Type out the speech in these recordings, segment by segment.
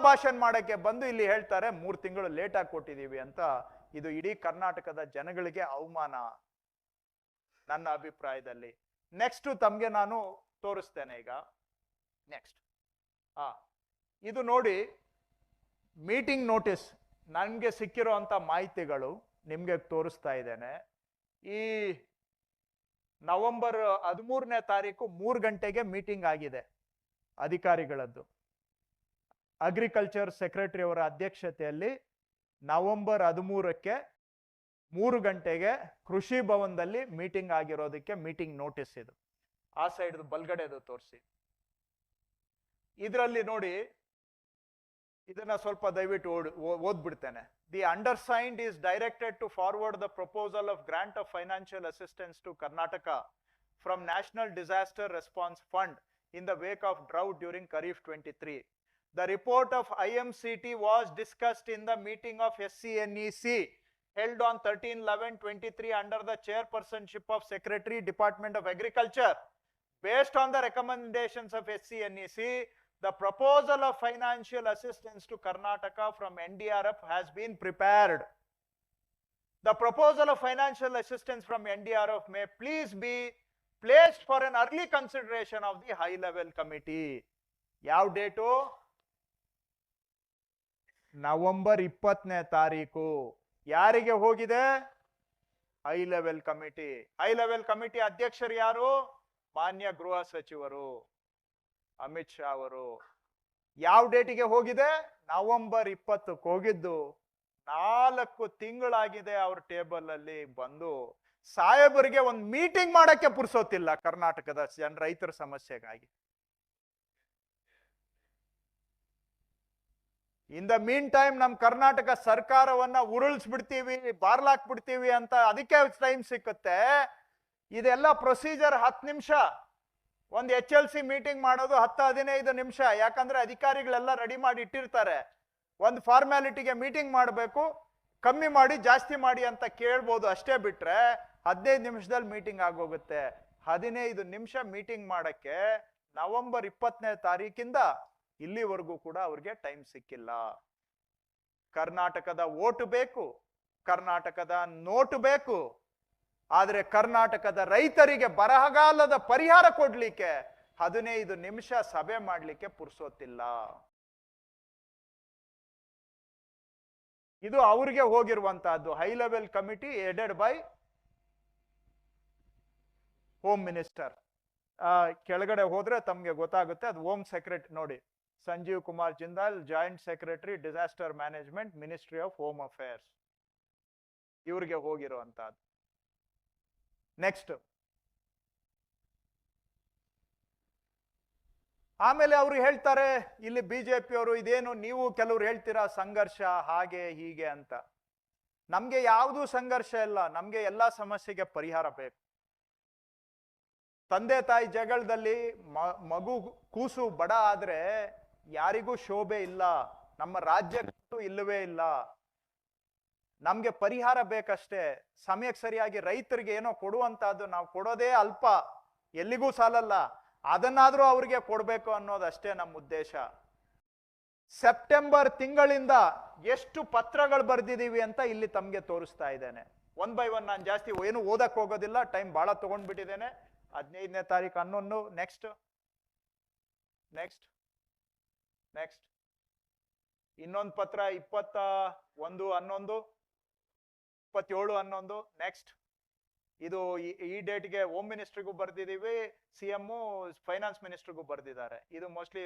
ಭಾಷಣ ಮಾಡಕ್ಕೆ ಬಂದು ಇಲ್ಲಿ ಹೇಳ್ತಾರೆ 3 ತಿಂಗಳು ಲೇಟ್ ಆಗಿ ಕೊಟ್ಟಿದೀವಿ ಅಂತ. ಇದು ಇಡೀ ಕರ್ನಾಟಕದ ಜನಗಳಿಗೆ ಅವಮಾನ ನನ್ನ ಅಭಿಪ್ರಾಯದಲ್ಲಿ. ನೆಕ್ಸ್ಟ್ ತಮ್ಗೆ ನಾನು ತೋರಿಸ್ತೇನೆ ಈಗ. ನೆಕ್ಸ್ಟ್ ಇದು ನೋಡಿ, ಮೀಟಿಂಗ್ ನೋಟಿಸ್ ನನಗೆ ಸಿಕ್ಕಿರೋ ಅಂತ ಮಾಹಿತಿಗಳು ನಿಮ್ಗೆ ತೋರಿಸ್ತಾ ಇದ್ದೇನೆ. ಈ ನವೆಂಬರ್ 13ನೇ ತಾರೀಕು 3 ಗಂಟೆಗೆ ಮೀಟಿಂಗ್ ಆಗಿದೆ ಅಧಿಕಾರಿಗಳದ್ದು. ಅಗ್ರಿಕಲ್ಚರ್ ಸೆಕ್ರೆಟರಿ ಅವರ ಅಧ್ಯಕ್ಷತೆಯಲ್ಲಿ ನವೆಂಬರ್ 13ಕ್ಕೆ 3 ಗಂಟೆಗೆ ಕೃಷಿ ಭವನದಲ್ಲಿ ಮೀಟಿಂಗ್ ಆಗಿರೋದಕ್ಕೆ ಮೀಟಿಂಗ್ ನೋಟಿಸ್ ಇದು. ಆ ಸೈಡ್ ಬಲ್ಗಡೆದು ತೋರಿಸಿ. ಇದರಲ್ಲಿ ನೋಡಿ, ಇದನ್ನ ಸ್ವಲ್ಪ ದಯವಿಟ್ಟು ಓದ್ಬಿಡ್ತೇನೆ. The undersigned is directed to forward the proposal of grant of financial assistance to Karnataka from national disaster response fund in the wake of drought during Kharif 23. The report of IMCT was discussed in the meeting of SCNEC held on 13/11/23 under the chairpersonship of Secretary, Department of Agriculture. Based on the recommendations of SCNEC, the proposal of financial assistance to Karnataka from NDRF has been prepared. The proposal of financial assistance from NDRF may please be placed for an early consideration of the high level committee. ಯಾವ date? November 20ನೇ ತಾರೀಕು. ಯಾರಿಗೆ ಹೋಗಿದೆ? High level committee. High level committee ಅಧ್ಯಕ್ಷರು ಯಾರು? ಮಾನ್ಯ ಗೃಹ ಸಚಿವರು ಅಮಿತ್ ಶಾ ಅವರು. ಯಾವ ಡೇಟಿಗೆ ಹೋಗಿದೆ? ನವೆಂಬರ್ 20ಕ್ಕೆ ಹೋಗಿದ್ದು. 4 ತಿಂಗಳಾಗಿದೆ ಅವ್ರ ಟೇಬಲ್ ಅಲ್ಲಿ ಬಂದು. ಸಾಹೇಬರಿಗೆ ಒಂದು ಮೀಟಿಂಗ್ ಮಾಡಕ್ಕೆ ಪುರ್ಸೋತಿಲ್ಲ ಕರ್ನಾಟಕದ ರೈತರ ಸಮಸ್ಯೆಗಾಗಿ. ಇನ್ ದ ಮೀನ್ ಟೈಮ್ ನಮ್ ಕರ್ನಾಟಕ ಸರ್ಕಾರವನ್ನ ಉರುಳಿಸ್ಬಿಡ್ತೀವಿ, ಬಾರ್ಲಾಕ್ಬಿಡ್ತೀವಿ ಅಂತ ಅದಕ್ಕೆ ಟೈಮ್ ಸಿಕ್ಕುತ್ತೆ. ಇದೆಲ್ಲ ಪ್ರೊಸೀಜರ್ 10 ನಿಮಿಷ. ಒಂದು HLC ಮೀಟಿಂಗ್ ಮಾಡೋದು 10-15 ನಿಮಿಷ. ಯಾಕಂದ್ರೆ ಅಧಿಕಾರಿಗಳೆಲ್ಲ ರೆಡಿ ಮಾಡಿ ಇಟ್ಟಿರ್ತಾರೆ. ಒಂದು ಫಾರ್ಮ್ಯಾಲಿಟಿಗೆ ಮೀಟಿಂಗ್ ಮಾಡಬೇಕು, ಕಮ್ಮಿ ಮಾಡಿ ಜಾಸ್ತಿ ಮಾಡಿ ಅಂತ ಕೇಳ್ಬೋದು ಅಷ್ಟೇ. ಬಿಟ್ರೆ 15 ನಿಮಿಷದಲ್ಲಿ ಮೀಟಿಂಗ್ ಆಗೋಗುತ್ತೆ. 15 ನಿಮಿಷ ಮೀಟಿಂಗ್ ಮಾಡಕ್ಕೆ ನವೆಂಬರ್ 20ನೇ ತಾರೀಕಿಂದ ಇಲ್ಲಿವರೆಗೂ ಕೂಡ ಅವ್ರಿಗೆ ಟೈಮ್ ಸಿಕ್ಕಿಲ್ಲ. ಕರ್ನಾಟಕದ ಓಟು ಬೇಕು, ಕರ್ನಾಟಕದ ನೋಟು ಬೇಕು, ಆದ್ರೆ ಕರ್ನಾಟಕದ ರೈತರಿಗೆ ಬರಗಾಲದ ಪರಿಹಾರ ಕೊಡ್ಲಿಕ್ಕೆ 15 ನಿಮಿಷ ಸಭೆ ಮಾಡ್ಲಿಕ್ಕೆ ಪುರ್ಸೋತಿಲ್ಲ. ಇದು ಅವ್ರಿಗೆ ಹೋಗಿರುವಂತಹದ್ದು. High level committee headed by home minister. ಕೆಳಗಡೆ ಹೋದ್ರೆ ತಮ್ಗೆ ಗೊತ್ತಾಗುತ್ತೆ. ಅದು ಹೋಮ್ ಸೆಕ್ರೆಟರಿ ನೋಡಿ, Sanjeev Kumar Jindal, joint secretary disaster management, ministry of home affairs. ಇವ್ರಿಗೆ ಹೋಗಿರುವಂತಹದ್ದು. ನೆಕ್ಸ್ಟ್ ಆಮೇಲೆ ಅವರು ಹೇಳ್ತಾರೆ ಇಲ್ಲಿ ಬಿಜೆಪಿ ಅವರು, ಇದೇನು ನೀವು ಕೆಲವರು ಹೇಳ್ತೀರಾ ಸಂಘರ್ಷ ಹಾಗೆ ಹೀಗೆ ಅಂತ. ನಮ್ಗೆ ಯಾವುದೂ ಸಂಘರ್ಷ ಇಲ್ಲ, ನಮ್ಗೆ ಎಲ್ಲಾ ಸಮಸ್ಯೆಗೆ ಪರಿಹಾರ ಬೇಕು. ತಂದೆ ತಾಯಿ ಜಗಳದಲ್ಲಿ ಮಗು ಕೂಸು ಬಡ ಆದ್ರೆ ಯಾರಿಗೂ ಶೋಭೆ ಇಲ್ಲ, ನಮ್ಮ ರಾಜ್ಯಕ್ಕೂ ಇಲ್ಲವೇ ಇಲ್ಲ. ನಮ್ಗೆ ಪರಿಹಾರ ಬೇಕಷ್ಟೇ. ಸಮಯಕ್ಕೆ ಸರಿಯಾಗಿ ರೈತರಿಗೆ ಏನೋ ಕೊಡುವಂತಹದ್ದು ನಾವು ಕೊಡೋದೇ ಅಲ್ಪ, ಎಲ್ಲಿಗೂ ಸಾಲಲ್ಲ. ಅದನ್ನಾದ್ರೂ ಅವ್ರಿಗೆ ಕೊಡ್ಬೇಕು ಅನ್ನೋದಷ್ಟೇ ನಮ್ಮ ಉದ್ದೇಶ. ಸೆಪ್ಟೆಂಬರ್ ತಿಂಗಳಿಂದ ಎಷ್ಟು ಪತ್ರಗಳು ಬರ್ದಿದೀವಿ ಅಂತ ಇಲ್ಲಿ ತಮ್ಗೆ ತೋರಿಸ್ತಾ ಇದ್ದೇನೆ. 1 by 1. ನಾನು ಜಾಸ್ತಿ ಏನು ಓದಕ್ ಹೋಗೋದಿಲ್ಲ, ಟೈಮ್ ಬಹಳ ತಗೊಂಡ್ಬಿಟ್ಟಿದ್ದೇನೆ. 15ನೇ ತಾರೀಕು 11. ನೆಕ್ಸ್ಟ್ ನೆಕ್ಸ್ಟ್ ನೆಕ್ಸ್ಟ್ ಇನ್ನೊಂದು ಪತ್ರ 21/11, 27/11. ನೆಕ್ಸ್ಟ್ ಇದು ಈ ಡೇಟ್ಗೆ ಹೋಮ್ ಮಿನಿಸ್ಟ್ರಿಗೂ ಬರ್ದಿದೀವಿ, CM ಫೈನಾನ್ಸ್ ಮಿನಿಸ್ಟ್ರಿಗೂ ಬರ್ದಿದ್ದಾರೆ. ಇದು ಮೋಸ್ಟ್ಲಿ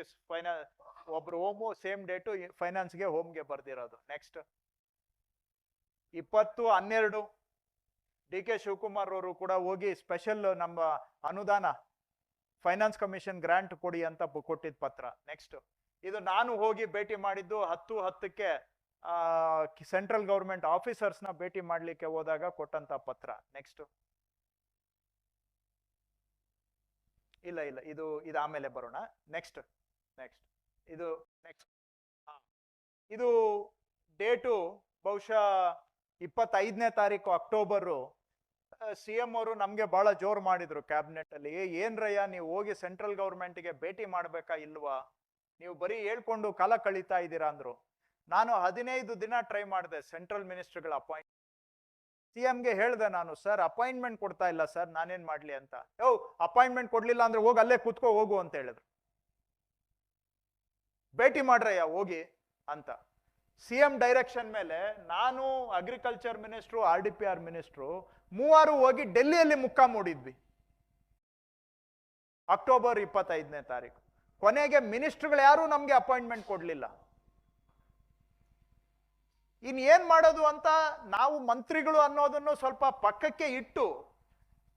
ಒಬ್ರು ಹೋಮು ಸೇಮ್ ಡೇಟು ಫೈನಾನ್ಸ್ಗೆ ಹೋಮ್ಗೆ ಬರ್ದಿರೋದು. ನೆಕ್ಸ್ಟ್ 20/12 DK ಶಿವಕುಮಾರ್ ಅವರು ಕೂಡ ಹೋಗಿ ಸ್ಪೆಷಲ್ ನಮ್ಮ ಅನುದಾನ ಫೈನಾನ್ಸ್ ಕಮಿಷನ್ ಗ್ರಾಂಟ್ ಕೊಡಿ ಅಂತ ಕೊಟ್ಟಿದ್ದ ಪತ್ರ. ನೆಕ್ಸ್ಟ್ ಇದು ನಾನು ಹೋಗಿ ಭೇಟಿ ಮಾಡಿದ್ದು 10/10ಕ್ಕೆ ಸೆಂಟ್ರಲ್ ಗವರ್ಮೆಂಟ್ ಆಫೀಸರ್ಸ್ ನ ಭೇಟಿ ಮಾಡ್ಲಿಕ್ಕೆ ಹೋದಾಗ ಕೊಟ್ಟಂತ ಪತ್ರ. ನೆಕ್ಸ್ಟ್ ಇಲ್ಲ ಇದು ಆಮೇಲೆ ಬರೋಣ. ನೆಕ್ಸ್ಟ್ ಇದು ನೆಕ್ಸ್ಟ್ ಇದು ಡೇಟು ಬಹುಶಃ 25ನೇ ತಾರೀಕು ಅಕ್ಟೋಬರ್. CM ಅವರು ನಮ್ಗೆ ಬಹಳ ಜೋರು ಮಾಡಿದ್ರು ಕ್ಯಾಬಿನೆಟ್ ಅಲ್ಲಿ. ಏನ್ರಯ್ಯ ನೀವು ಹೋಗಿ ಸೆಂಟ್ರಲ್ ಗವರ್ಮೆಂಟ್ಗೆ ಭೇಟಿ ಮಾಡ್ಬೇಕಾ ಇಲ್ವಾ? ನೀವು ಬರೀ ಹೇಳ್ಕೊಂಡು ಕಾಲ ಕಳೀತಾ ಇದ್ದೀರಾ ಅಂದ್ರು. ನಾನು 15 ದಿನ ಟ್ರೈ ಮಾಡಿದೆ ಸೆಂಟ್ರಲ್ ಮಿನಿಸ್ಟರ್ಗಳ ಅಪಾಯಿಂಟ್. ಸಿಎಂಗೆ ಹೇಳ್ದೆ ನಾನು, ಸರ್ ಅಪಾಯಿಂಟ್ಮೆಂಟ್ ಕೊಡ್ತಾ ಇಲ್ಲ ಸರ್, ನಾನೇನ್ ಮಾಡ್ಲಿ ಅಂತ. ಅಪಾಯಿಂಟ್ಮೆಂಟ್ ಕೊಡ್ಲಿಲ್ಲ ಅಂದ್ರೆ ಹೋಗಿ ಅಲ್ಲೇ ಕುತ್ಕೋ ಹೋಗು ಅಂತ ಹೇಳಿದ್ರು. ಭೇಟಿ ಮಾಡ್ರಯ್ಯ ಹೋಗಿ ಅಂತ. ಸಿಎಂ ಡೈರೆಕ್ಷನ್ ಮೇಲೆ ನಾನು, ಅಗ್ರಿಕಲ್ಚರ್ ಮಿನಿಸ್ಟ್ರು, RDPR ಮಿನಿಸ್ಟ್ರು ಮೂವರು ಹೋಗಿ ಡೆಲ್ಲಿಯಲ್ಲಿ ಮುಕ್ಕಾಂ ಹೂಡಿದ್ವಿ ಅಕ್ಟೋಬರ್ 25ನೇ ತಾರೀಕು. ಕೊನೆಗೆ ಮಿನಿಸ್ಟ್ರುಗಳು ಯಾರು ನಮ್ಗೆ ಅಪಾಯಿಂಟ್ಮೆಂಟ್ ಕೊಡ್ಲಿಲ್ಲ. ಇನ್ ಏನ್ ಮಾಡೋದು ಅಂತ ನಾವು ಮಂತ್ರಿಗಳು ಅನ್ನೋದನ್ನು ಸ್ವಲ್ಪ ಪಕ್ಕಕ್ಕೆ ಇಟ್ಟು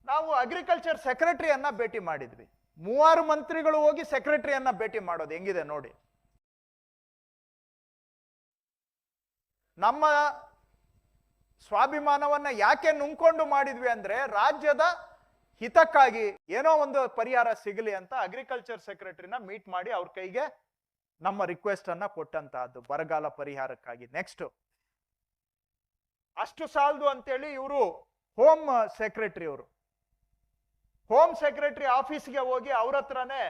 ನಾವು ಅಗ್ರಿಕಲ್ಚರ್ ಸೆಕ್ರೆಟರಿಯನ್ನ ಭೇಟಿ ಮಾಡಿದ್ವಿ. 3 ಮಂತ್ರಿಗಳು ಹೋಗಿ ಸೆಕ್ರೆಟರಿಯನ್ನ ಭೇಟಿ ಮಾಡೋದು ಹೆಂಗಿದೆ ನೋಡಿ. ನಮ್ಮ ಸ್ವಾಭಿಮಾನವನ್ನ ಯಾಕೆ ನುಂಗ್ಕೊಂಡು ಮಾಡಿದ್ವಿ ಅಂದ್ರೆ ರಾಜ್ಯದ ಹಿತಕ್ಕಾಗಿ ಏನೋ ಒಂದು ಪರಿಹಾರ ಸಿಗಲಿ ಅಂತ ಅಗ್ರಿಕಲ್ಚರ್ ಸೆಕ್ರೆಟರಿನ ಮೀಟ್ ಮಾಡಿ ಅವ್ರ ಕೈಗೆ ನಮ್ಮ ರಿಕ್ವೆಸ್ಟ್ ಅನ್ನ ಕೊಟ್ಟಂತಹದ್ದು ಬರಗಾಲ ಪರಿಹಾರಕ್ಕಾಗಿ. ನೆಕ್ಸ್ಟ್ ಅಷ್ಟು ಸಾಲದು ಅಂತೇಳಿ ಇವರು ಹೋಮ್ ಸೆಕ್ರೆಟರಿ ಹೋಮ್ ಸೆಕ್ರೆಟರಿ ಆಫೀಸ್ಗೆ ಹೋಗಿ ಅವ್ರ ಹತ್ರನೇ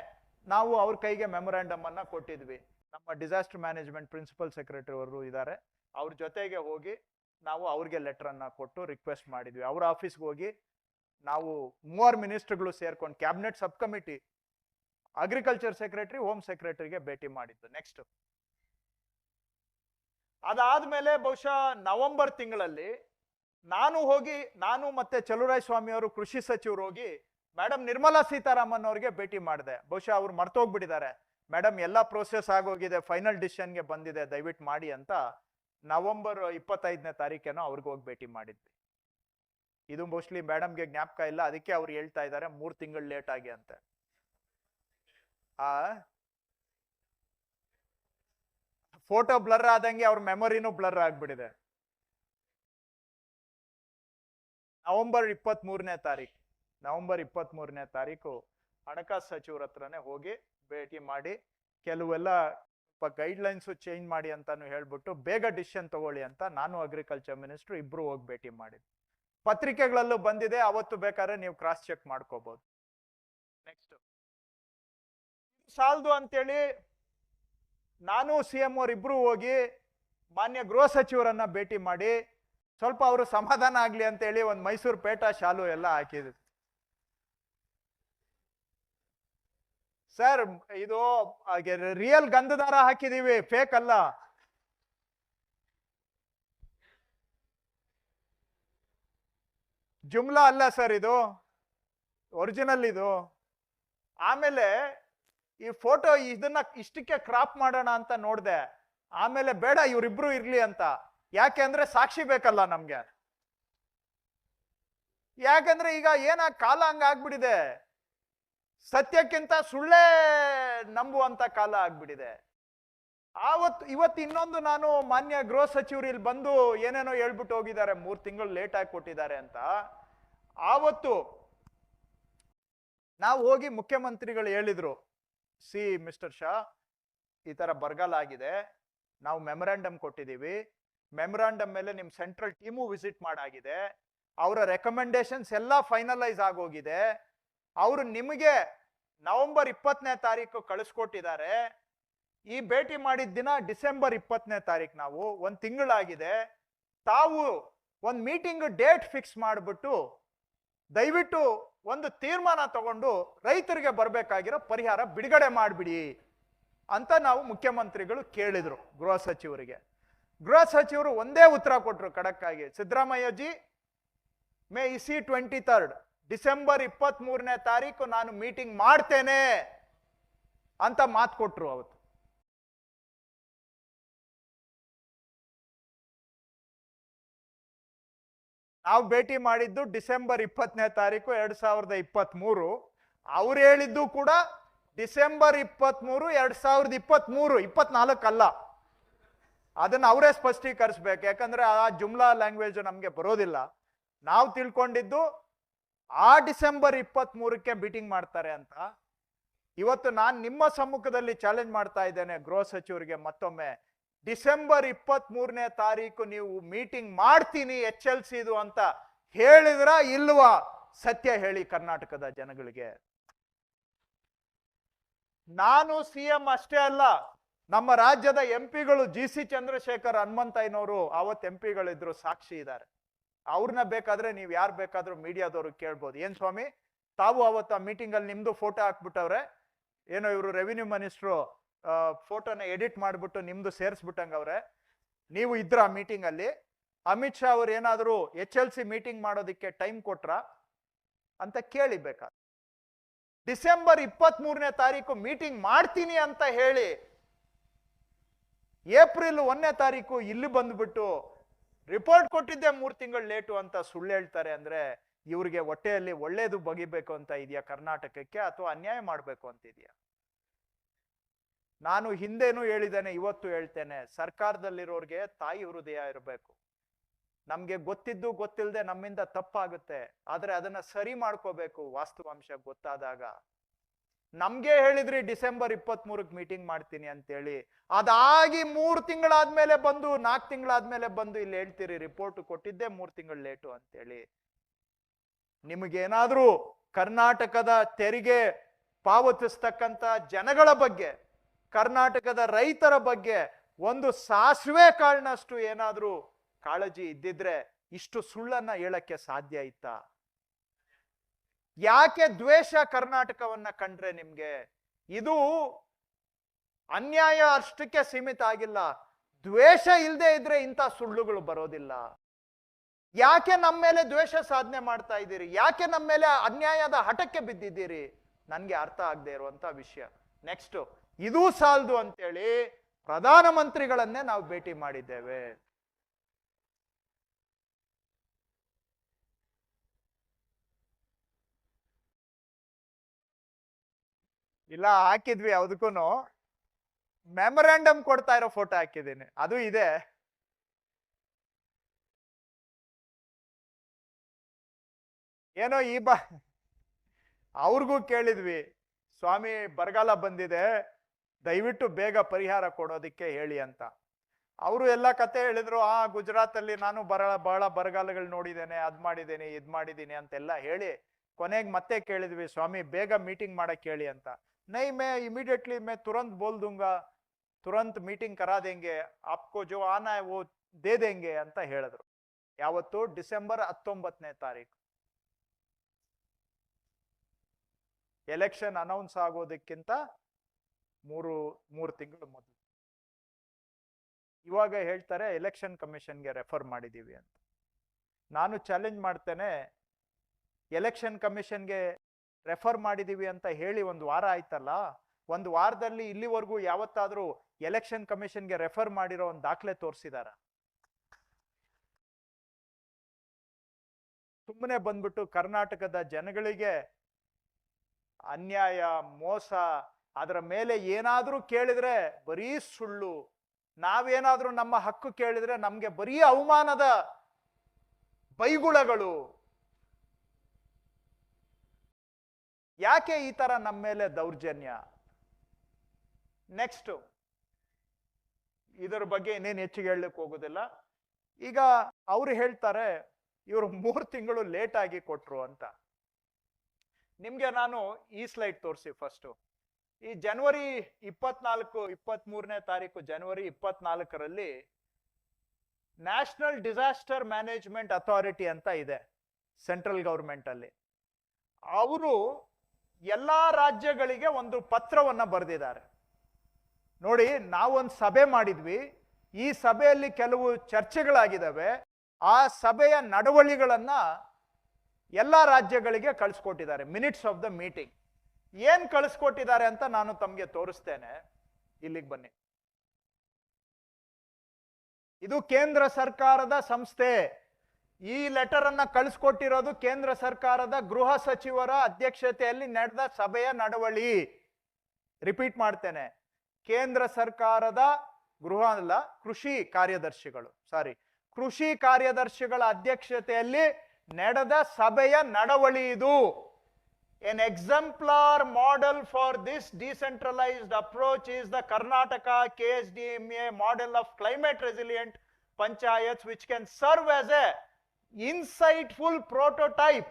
ನಾವು ಅವ್ರ ಕೈಗೆ ಮೆಮೊರಾಂಡಮ್ ಅನ್ನ ಕೊಟ್ಟಿದ್ವಿ. ನಮ್ಮ ಡಿಸಾಸ್ಟರ್ ಮ್ಯಾನೇಜ್ಮೆಂಟ್ ಪ್ರಿನ್ಸಿಪಲ್ ಸೆಕ್ರೆಟರಿ ಅವರು ಇದ್ದಾರೆ, ಅವ್ರ ಜೊತೆಗೆ ಹೋಗಿ ನಾವು ಅವ್ರಿಗೆ ಲೆಟರ್ ಅನ್ನ ಕೊಟ್ಟು ರಿಕ್ವೆಸ್ಟ್ ಮಾಡಿದ್ವಿ. ಅವ್ರ ಆಫೀಸ್ಗೆ ಹೋಗಿ ನಾವು 3 ಮಿನಿಸ್ಟರ್ಗಳು ಸೇರ್ಕೊಂಡು cabinet sub committee agriculture secretary, home ಸೆಕ್ರೆಟರಿಗೆ ಭೇಟಿ ಮಾಡಿದ್ದು. ನೆಕ್ಸ್ಟ್ ಅದಾದ್ಮೇಲೆ ಬಹುಶಃ ನವೆಂಬರ್ ತಿಂಗಳಲ್ಲಿ ನಾನು ಮತ್ತೆ ಚಲುವರಾಯ ಸ್ವಾಮಿ ಅವರು ಕೃಷಿ ಸಚಿವರು ಹೋಗಿ ಮೇಡಮ್ ನಿರ್ಮಲಾ ಸೀತಾರಾಮನ್ ಅವ್ರಿಗೆ ಭೇಟಿ ಮಾಡಿದೆ. ಬಹುಶಃ ಅವ್ರು ಮರ್ತೋಗ್ಬಿಟ್ಟಿದ್ದಾರೆ. ಮೇಡಮ್ ಎಲ್ಲ ಪ್ರೋಸೆಸ್ ಆಗೋಗಿದೆ, ಫೈನಲ್ ಡಿಸಿಷನ್ಗೆ ಬಂದಿದೆ, ದಯವಿಟ್ಟು ಮಾಡಿ ಅಂತ ನವೆಂಬರ್ 25ನೇ ತಾರೀಕೇನೋ ಅವ್ರಿಗೆ ಹೋಗಿ ಭೇಟಿ ಮಾಡಿದ್ವಿ. ಇದು ಮೋಸ್ಟ್ಲಿ ಮೇಡಮ್ಗೆ ಜ್ಞಾಪಕ ಇಲ್ಲ, ಅದಕ್ಕೆ ಅವ್ರು ಹೇಳ್ತಾ ಇದ್ದಾರೆ 3 ತಿಂಗಳು ಲೇಟ್ ಆಗಿ ಅಂತ. ಫೋಟೋ ಬ್ಲರ್ ಆದಂಗೆ ಅವ್ರ ಮೆಮೊರಿನೂ ಬ್ಲರ್ ಆಗ್ಬಿಟ್ಟಿದೆ. ನವೆಂಬರ್ 23ನೇ ತಾರೀಕು ಹಣಕಾಸು ಸಚಿವರ ಹತ್ರನೇ ಹೋಗಿ ಭೇಟಿ ಮಾಡಿ ಕೆಲವೆಲ್ಲ ಗೈಡ್ಲೈನ್ಸ್ ಚೇಂಜ್ ಮಾಡಿ ಅಂತಾನು ಹೇಳ್ಬಿಟ್ಟು ಬೇಗ ಡಿಸಿಷನ್ ತಗೊಳ್ಳಿ ಅಂತ ನಾನು ಅಗ್ರಿಕಲ್ಚರ್ ಮಿನಿಸ್ಟರ್ ಇಬ್ರು ಹೋಗಿ ಭೇಟಿ ಮಾಡಿದ್ವಿ. ಪತ್ರಿಕೆಗಳಲ್ಲೂ ಬಂದಿದೆ, ಅವತ್ತು ಬೇಕಾದ್ರೆ ನೀವು ಕ್ರಾಸ್ ಚೆಕ್ ಮಾಡ್ಕೋಬಹುದು. ನೆಕ್ಸ್ಟ್ ಸಾಲದು ಅಂತೇಳಿ ನಾನು CM ಅವರಿಬ್ರು ಹೋಗಿ ಮಾನ್ಯ ಗೃಹ ಸಚಿವರನ್ನ ಭೇಟಿ ಮಾಡಿ ಸ್ವಲ್ಪ ಅವರು ಸಮಾಧಾನ ಆಗ್ಲಿ ಅಂತ ಹೇಳಿ ಒಂದು ಮೈಸೂರು ಪೇಟ ಶಾಲು ಎಲ್ಲ ಹಾಕಿದ್ವಿ. ಸರ್ ಇದು ರಿಯಲ್ ಗಂಧದಾರ ಹಾಕಿದೀವಿ, ಫೇಕ್ ಅಲ್ಲ. ಜುಮ್ಲಾ ಅಲ್ಲ ಸರ್, ಇದು ಒರಿಜಿನಲ್ ಇದು. ಆಮೇಲೆ ಈ ಫೋಟೋ ಇದನ್ನ ಇಷ್ಟಕ್ಕೆ ಕ್ರಾಪ್ ಮಾಡೋಣ ಅಂತ ನೋಡ್ದೆ, ಆಮೇಲೆ ಬೇಡ ಇವರಿಬ್ರು ಇರ್ಲಿ ಅಂತ. ಯಾಕೆ ಅಂದ್ರೆ ಸಾಕ್ಷಿ ಬೇಕಲ್ಲ ನಮ್ಗೆ. ಯಾಕಂದ್ರೆ ಈಗ ಏನ ಕಾಲ ಹಂಗಾಗ್ಬಿಟ್ಟಿದೆ, ಸತ್ಯಕ್ಕಿಂತ ಸುಳ್ಳೇ ನಂಬುವಂತ ಕಾಲ ಆಗ್ಬಿಟ್ಟಿದೆ. ಇವತ್ತು ಇನ್ನೊಂದು ನಾನು ಮಾನ್ಯ ಗೃಹ ಸಚಿವರು ಇಲ್ಲಿ ಬಂದು ಏನೇನೋ ಹೇಳ್ಬಿಟ್ಟು ಹೋಗಿದ್ದಾರೆ, 3 ತಿಂಗಳು ಲೇಟ್ ಆಗಿ ಕೊಟ್ಟಿದ್ದಾರೆ ಅಂತ. ಆವತ್ತು ನಾವು ಹೋಗಿ ಮುಖ್ಯಮಂತ್ರಿಗಳು ಹೇಳಿದ್ರು, ಮಿಸ್ಟರ್ ಶಾ ಈ ತರ ಬರಗಾಲ ಆಗಿದೆ, ನಾವು ಮೆಮೊರಾಂಡಮ್ ಕೊಟ್ಟಿದ್ದೀವಿ, ಮೆಮೊರಾಂಡಮ್ ಮೇಲೆ ನಿಮ್ ಸೆಂಟ್ರಲ್ ಟೀಮು ವಿಸಿಟ್ ಮಾಡಾಗಿದೆ, ಅವರ ರೆಕಮೆಂಡೇಶನ್ಸ್ ಎಲ್ಲ ಫೈನಲೈಸ್ ಆಗೋಗಿದೆ, ಅವರು ನಿಮಗೆ ನವೆಂಬರ್ 20ನೇ ತಾರೀಕು ಕಳಿಸ್ಕೊಟ್ಟಿದ್ದಾರೆ. ಈ ಭೇಟಿ ಮಾಡಿದ ದಿನ ಡಿಸೆಂಬರ್ 20ನೇ ತಾರೀಕು, ನಾವು 1 ತಿಂಗಳಾಗಿದೆ. ತಾವು ಒಂದು ಮೀಟಿಂಗ್ ಡೇಟ್ ಫಿಕ್ಸ್ ಮಾಡಿಬಿಟ್ಟು ದಯವಿಟ್ಟು ಒಂದು ತೀರ್ಮಾನ ತಗೊಂಡು ರೈತರಿಗೆ ಬರಬೇಕಾಗಿರೋ ಪರಿಹಾರ ಬಿಡುಗಡೆ ಮಾಡಿಬಿಡಿ ಅಂತ ನಾವು ಮುಖ್ಯಮಂತ್ರಿಗಳು ಕೇಳಿದ್ರು ಗೃಹ ಸಚಿವರಿಗೆ. ಗೃಹ ಸಚಿವರು ಒಂದೇ ಉತ್ತರ ಕೊಟ್ಟರು ಖಡಕ್ ಆಗಿ, ಸಿದ್ದರಾಮಯ್ಯ ಜಿ ಮೇ ಇಸಿ 23rd ಡಿಸೆಂಬರ್ 23ನೇ ತಾರೀಕು ನಾನು ಮೀಟಿಂಗ್ ಮಾಡ್ತೇನೆ ಅಂತ ಮಾತು ಕೊಟ್ರು. ಅವತ್ತು ನಾವು ಭೇಟಿ ಮಾಡಿದ್ದು ಡಿಸೆಂಬರ್ 20ನೇ ತಾರೀಕು 2023. ಅವ್ರು ಹೇಳಿದ್ದು ಕೂಡ ಡಿಸೆಂಬರ್ 23, 2023, 24 ಅಲ್ಲ. ಅದನ್ನ ಅವರೇ ಸ್ಪಷ್ಟೀಕರಿಸ್ಬೇಕು, ಯಾಕಂದ್ರೆ ಆ ಜುಮ್ಲಾ ಲ್ಯಾಂಗ್ವೇಜ್ ನಮ್ಗೆ ಬರೋದಿಲ್ಲ. ನಾವು ತಿಳ್ಕೊಂಡಿದ್ದು ಆ ಡಿಸೆಂಬರ್ 23ಕ್ಕೆ ಮೀಟಿಂಗ್ ಮಾಡ್ತಾರೆ ಅಂತ. ಇವತ್ತು ನಾನು ನಿಮ್ಮ ಸಮ್ಮುಖದಲ್ಲಿ ಚಾಲೆಂಜ್ ಮಾಡ್ತಾ ಇದ್ದೇನೆ ಗೃಹ ಸಚಿವರಿಗೆ ಮತ್ತೊಮ್ಮೆ, ಡಿಸೆಂಬರ್ 23ನೇ ತಾರೀಕು ನೀವು ಮೀಟಿಂಗ್ ಮಾಡ್ತೀನಿ HLCದು ಅಂತ ಹೇಳಿದ್ರ ಇಲ್ವಾ? ಸತ್ಯ ಹೇಳಿ ಕರ್ನಾಟಕದ ಜನಗಳಿಗೆ. ನಾನು ಸಿಎಂ ಅಷ್ಟೇ ಅಲ್ಲ, ನಮ್ಮ ರಾಜ್ಯದ ಎಂಪಿಗಳು GC ಚಂದ್ರಶೇಖರ್ ಹನುಮಂತಯ್ಯನವರು ಅವತ್ತು ಎಂಪಿಗಳಿದ್ರು, ಸಾಕ್ಷಿ ಇದ್ದಾರೆ. ಅವ್ರನ್ನ ಬೇಕಾದ್ರೆ ನೀವು ಯಾರು ಬೇಕಾದ್ರೂ ಮೀಡಿಯಾದವ್ರು ಕೇಳ್ಬೋದು. ಏನ್ ಸ್ವಾಮಿ ತಾವು ಅವತ್ತು ಆ ಮೀಟಿಂಗ್ ಅಲ್ಲಿ ನಿಮ್ದು ಫೋಟೋ ಹಾಕ್ಬಿಟ್ಟವ್ರೆ, ಏನೋ ಇವರು ರೆವಿನ್ಯೂ ಮಿನಿಸ್ಟ್ರು ಫೋಟೋನ ಎಡಿಟ್ ಮಾಡ್ಬಿಟ್ಟು ನಿಮ್ದು ಸೇರಿಸ್ಬಿಟ್ಟಂಗವ್ರೆ, ನೀವು ಇದ್ರ ಆ ಮೀಟಿಂಗ್ ಅಲ್ಲಿ? ಅಮಿತ್ ಶಾ ಅವ್ರು ಏನಾದ್ರು HLC ಮೀಟಿಂಗ್ ಮಾಡೋದಕ್ಕೆ ಟೈಮ್ ಕೊಟ್ರ ಅಂತ ಕೇಳಿಬೇಕಾ? ಡಿಸೆಂಬರ್ 23ನೇ ತಾರೀಕು ಮೀಟಿಂಗ್ ಮಾಡ್ತೀನಿ ಅಂತ ಹೇಳಿ ಏಪ್ರಿಲ್ 1ನೇ ತಾರೀಕು ಇಲ್ಲಿ ಬಂದ್ಬಿಟ್ಟು ರಿಪೋರ್ಟ್ ಕೊಟ್ಟಿದ್ದೆ 3 ತಿಂಗಳು ಲೇಟು ಅಂತ ಸುಳ್ಳು ಹೇಳ್ತಾರೆ ಅಂದ್ರೆ ಇವ್ರಿಗೆ ಹೊಟ್ಟೆಯಲ್ಲಿ ಒಳ್ಳೇದು ಬಗಿಬೇಕು ಅಂತ ಇದೆಯಾ ಕರ್ನಾಟಕಕ್ಕೆ, ಅಥವಾ ಅನ್ಯಾಯ ಮಾಡ್ಬೇಕು ಅಂತಿದ್ಯಾ? ನಾನು ಹಿಂದೇನು ಹೇಳಿದ್ದೇನೆ, ಇವತ್ತು ಹೇಳ್ತೇನೆ, ಸರ್ಕಾರದಲ್ಲಿರೋರ್ಗೆ ತಾಯಿ ಹೃದಯ ಇರಬೇಕು. ನಮ್ಗೆ ಗೊತ್ತಿದ್ದು ಗೊತ್ತಿಲ್ಲದೆ ನಮ್ಮಿಂದ ತಪ್ಪಾಗುತ್ತೆ, ಆದ್ರೆ ಅದನ್ನ ಸರಿ ಮಾಡ್ಕೋಬೇಕು ವಾಸ್ತವಾಂಶ ಗೊತ್ತಾದಾಗ. ನಮ್ಗೆ ಹೇಳಿದ್ರಿ ಡಿಸೆಂಬರ್ 23ಕ್ಕೆ ಮೀಟಿಂಗ್ ಮಾಡ್ತೀನಿ ಅಂತೇಳಿ, ಅದಾಗಿ 3 ತಿಂಗಳಾದ್ಮೇಲೆ ಬಂದು 4 ತಿಂಗಳಾದ್ಮೇಲೆ ಬಂದು ಇಲ್ಲಿ ಹೇಳ್ತೀರಿ ರಿಪೋರ್ಟ್ ಕೊಟ್ಟಿದ್ದೆ 3 ತಿಂಗಳು ಲೇಟು ಅಂತೇಳಿ. ನಿಮಗೇನಾದ್ರೂ ಕರ್ನಾಟಕದ ತೆರಿಗೆ ಪಾವತಿಸ್ತಕ್ಕಂಥ ಜನಗಳ ಬಗ್ಗೆ, ಕರ್ನಾಟಕದ ರೈತರ ಬಗ್ಗೆ ಒಂದು ಸಾಸಿವೆ ಕಾಳಿನಷ್ಟು ಏನಾದ್ರೂ ಕಾಳಜಿ ಇದ್ದಿದ್ರೆ ಇಷ್ಟು ಸುಳ್ಳನ್ನ ಹೇಳಕ್ಕೆ ಸಾಧ್ಯ ಇತ್ತಾ? ಯಾಕೆ ದ್ವೇಷ ಕರ್ನಾಟಕವನ್ನ ಕಂಡ್ರೆ ನಿಮ್ಗೆ? ಇದು ಅನ್ಯಾಯ ಅಷ್ಟಕ್ಕೆ ಸೀಮಿತ ಆಗಿಲ್ಲ, ದ್ವೇಷ ಇಲ್ಲದೆ ಇದ್ರೆ ಇಂಥ ಸುಳ್ಳುಗಳು ಬರೋದಿಲ್ಲ. ಯಾಕೆ ನಮ್ಮ ಮೇಲೆ ದ್ವೇಷ ಸಾಧನೆ ಮಾಡ್ತಾ ಇದ್ದೀರಿ? ಯಾಕೆ ನಮ್ಮ ಮೇಲೆ ಅನ್ಯಾಯದ ಹಠಕ್ಕೆ ಬಿದ್ದಿದ್ದೀರಿ? ನನ್ಗೆ ಅರ್ಥ ಆಗದೆ ಇರುವಂತ ವಿಷಯ. ನೆಕ್ಸ್ಟ್, ಇದೂ ಸಾಲದು ಅಂತೇಳಿ ಪ್ರಧಾನಮಂತ್ರಿಗಳನ್ನೇ ನಾವು ಭೇಟಿ ಮಾಡಿದ್ದೇವೆ. ಇಲ್ಲ ಹಾಕಿದ್ವಿ, ಅದಕ್ಕೂ ಮೆಮೊರಾಂಡಮ್ ಕೊಡ್ತಾ ಇರೋ ಫೋಟೋ ಹಾಕಿದ್ದೀನಿ, ಅದು ಇದೆ. ಏನೋ ಅವ್ರಿಗೂ ಕೇಳಿದ್ವಿ, ಸ್ವಾಮಿ ಬರಗಾಲ ಬಂದಿದೆ, ದಯವಿಟ್ಟು ಬೇಗ ಪರಿಹಾರ ಕೊಡೋದಿಕ್ಕೆ ಹೇಳಿ ಅಂತ. ಅವರು ಎಲ್ಲ ಕತೆ ಹೇಳಿದ್ರು, ಗುಜರಾತ್ ಅಲ್ಲಿ ನಾನು ಬಹಳ ಬರಗಾಲಗಳು ನೋಡಿದ್ದೇನೆ, ಅದ್ ಮಾಡಿದ್ದೇನೆ ಇದ್ ಮಾಡಿದ್ದೀನಿ ಅಂತೆಲ್ಲ ಹೇಳಿ ಕೊನೆಗೆ ಮತ್ತೆ ಕೇಳಿದ್ವಿ, ಸ್ವಾಮಿ ಬೇಗ ಮೀಟಿಂಗ್ ಮಾಡಕ್ ಹೇಳಿ ಅಂತ. ನೈ ಮೇ ಇಮಿಡಿಯೇಟ್ಲಿ ಮೇ ತುರಂತ್ ಬೋಲ್ दूंगा, ತುರಂತ್ ಮೀಟಿಂಗ್ ಕರಾ ದೇಂಗೆ, ಆಪ್ಕೋ ಜೋ ಆನಾ ಹೈ ವೋ ದೇ ದೇಂಗೆ ಅಂತ ಹೇಳಿದ್ರು. ಯಾವತ್ತು? ಡಿಸೆಂಬರ್ 19ನೇ ತಾರೀಕು. ಎಲೆಕ್ಷನ್ ಅನೌನ್ಸ್ ಆಗೋದಕ್ಕಿಂತ ಮೂರು ತಿಂಗಳು ಮೊದಲು. ಇವಾಗ ಹೇಳ್ತಾರೆ ಎಲೆಕ್ಷನ್ ಕಮಿಷನ್ಗೆ ರೆಫರ್ ಮಾಡಿದೀವಿ ಅಂತ. ನಾನು ಚಾಲೆಂಜ್ ಮಾಡ್ತೇನೆ, ಎಲೆಕ್ಷನ್ ಕಮಿಷನ್ಗೆ ರೆಫರ್ ಮಾಡಿದೀವಿ ಅಂತ ಹೇಳಿ 1 ವಾರ ಆಯ್ತಲ್ಲ, 1 ವಾರದಲ್ಲಿ ಇಲ್ಲಿವರೆಗೂ ಯಾವತ್ತಾದ್ರೂ ಎಲೆಕ್ಷನ್ ಕಮಿಷನ್ಗೆ ರೆಫರ್ ಮಾಡಿರೋ ಒಂದು ದಾಖಲೆ ತೋರಿಸಿದಾರ? ಸುಮ್ಮನೆ ಬಂದ್ಬಿಟ್ಟು ಕರ್ನಾಟಕದ ಜನಗಳಿಗೆ ಅನ್ಯಾಯ, ಮೋಸ, ಅದರ ಮೇಲೆ ಏನಾದ್ರೂ ಕೇಳಿದ್ರೆ ಬರೀ ಸುಳ್ಳು, ನಾವೇನಾದ್ರೂ ನಮ್ಮ ಹಕ್ಕು ಕೇಳಿದ್ರೆ ನಮ್ಗೆ ಬರೀ ಅವಮಾನದ ಬೈಗುಳಗಳು. ಯಾಕೆ ಈ ತರ ನಮ್ಮ ಮೇಲೆ ದೌರ್ಜನ್ಯ? ನೆಕ್ಸ್ಟ್, ಇದರ ಬಗ್ಗೆ ಇನ್ನೇನು ಹೆಚ್ಚಿಗೆ ಹೇಳಲಿಕ್ಕೆ ಹೋಗೋದಿಲ್ಲ. ಈಗ ಅವ್ರು ಹೇಳ್ತಾರೆ ಇವರು 3 ತಿಂಗಳು ಲೇಟ್ ಆಗಿ ಕೊಟ್ರು ಅಂತ. ನಿಮ್ಗೆ ನಾನು ಈ ಸ್ಲೈಡ್ ತೋರಿಸಿ ಫಸ್ಟ್. ಈ ಜನವರಿ 23ನೇ ತಾರೀಕು ಜನವರಿ 24ರಲ್ಲಿ ನ್ಯಾಷನಲ್ ಡಿಸಾಸ್ಟರ್ ಮ್ಯಾನೇಜ್ಮೆಂಟ್ ಅಥಾರಿಟಿ ಅಂತ ಇದೆ ಸೆಂಟ್ರಲ್ ಗವರ್ಮೆಂಟ್ ಅಲ್ಲಿ. ಅವರು ಎಲ್ಲಾ ರಾಜ್ಯಗಳಿಗೆ ಒಂದು ಪತ್ರವನ್ನ ಬರೆದಿದ್ದಾರೆ. ನೋಡಿ, ನಾವೊಂದು ಸಭೆ ಮಾಡಿದ್ವಿ, ಈ ಸಭೆಯಲ್ಲಿ ಕೆಲವು ಚರ್ಚೆಗಳಾಗಿದ್ದಾವೆ, ಆ ಸಭೆಯ ನಡವಳಿಗಳನ್ನ ಎಲ್ಲಾ ರಾಜ್ಯಗಳಿಗೆ ಕಳಿಸ್ಕೊಟ್ಟಿದ್ದಾರೆ, ಮಿನಿಟ್ಸ್ ಆಫ್ ದ ಮೀಟಿಂಗ್. ಏನ್ ಕಳಿಸ್ಕೊಟ್ಟಿದ್ದಾರೆ ಅಂತ ನಾನು ತಮಗೆ ತೋರಿಸ್ತೇನೆ. ಇಲ್ಲಿಗೆ ಬನ್ನಿ. ಇದು ಕೇಂದ್ರ ಸರ್ಕಾರದ ಸಂಸ್ಥೆ. ಈ ಲೆಟರ್ ಅನ್ನ ಕಳಿಸ್ಕೊಟ್ಟಿರೋದು ಕೇಂದ್ರ ಸರ್ಕಾರದ ಗೃಹ ಸಚಿವರ ಅಧ್ಯಕ್ಷತೆಯಲ್ಲಿ ನಡೆದ ಸಭೆಯ ನಡವಳಿ. ರಿಪೀಟ್ ಮಾಡ್ತೇನೆ, ಕೇಂದ್ರ ಸರ್ಕಾರದ ಕೃಷಿ ಕಾರ್ಯದರ್ಶಿಗಳ ಅಧ್ಯಕ್ಷತೆಯಲ್ಲಿ ನಡೆದ ಸಭೆಯ ನಡವಳಿ ಇದು. An exemplar model for this decentralized approach is the Karnataka KSDMA model of climate resilient panchayats, which can serve as a insightful prototype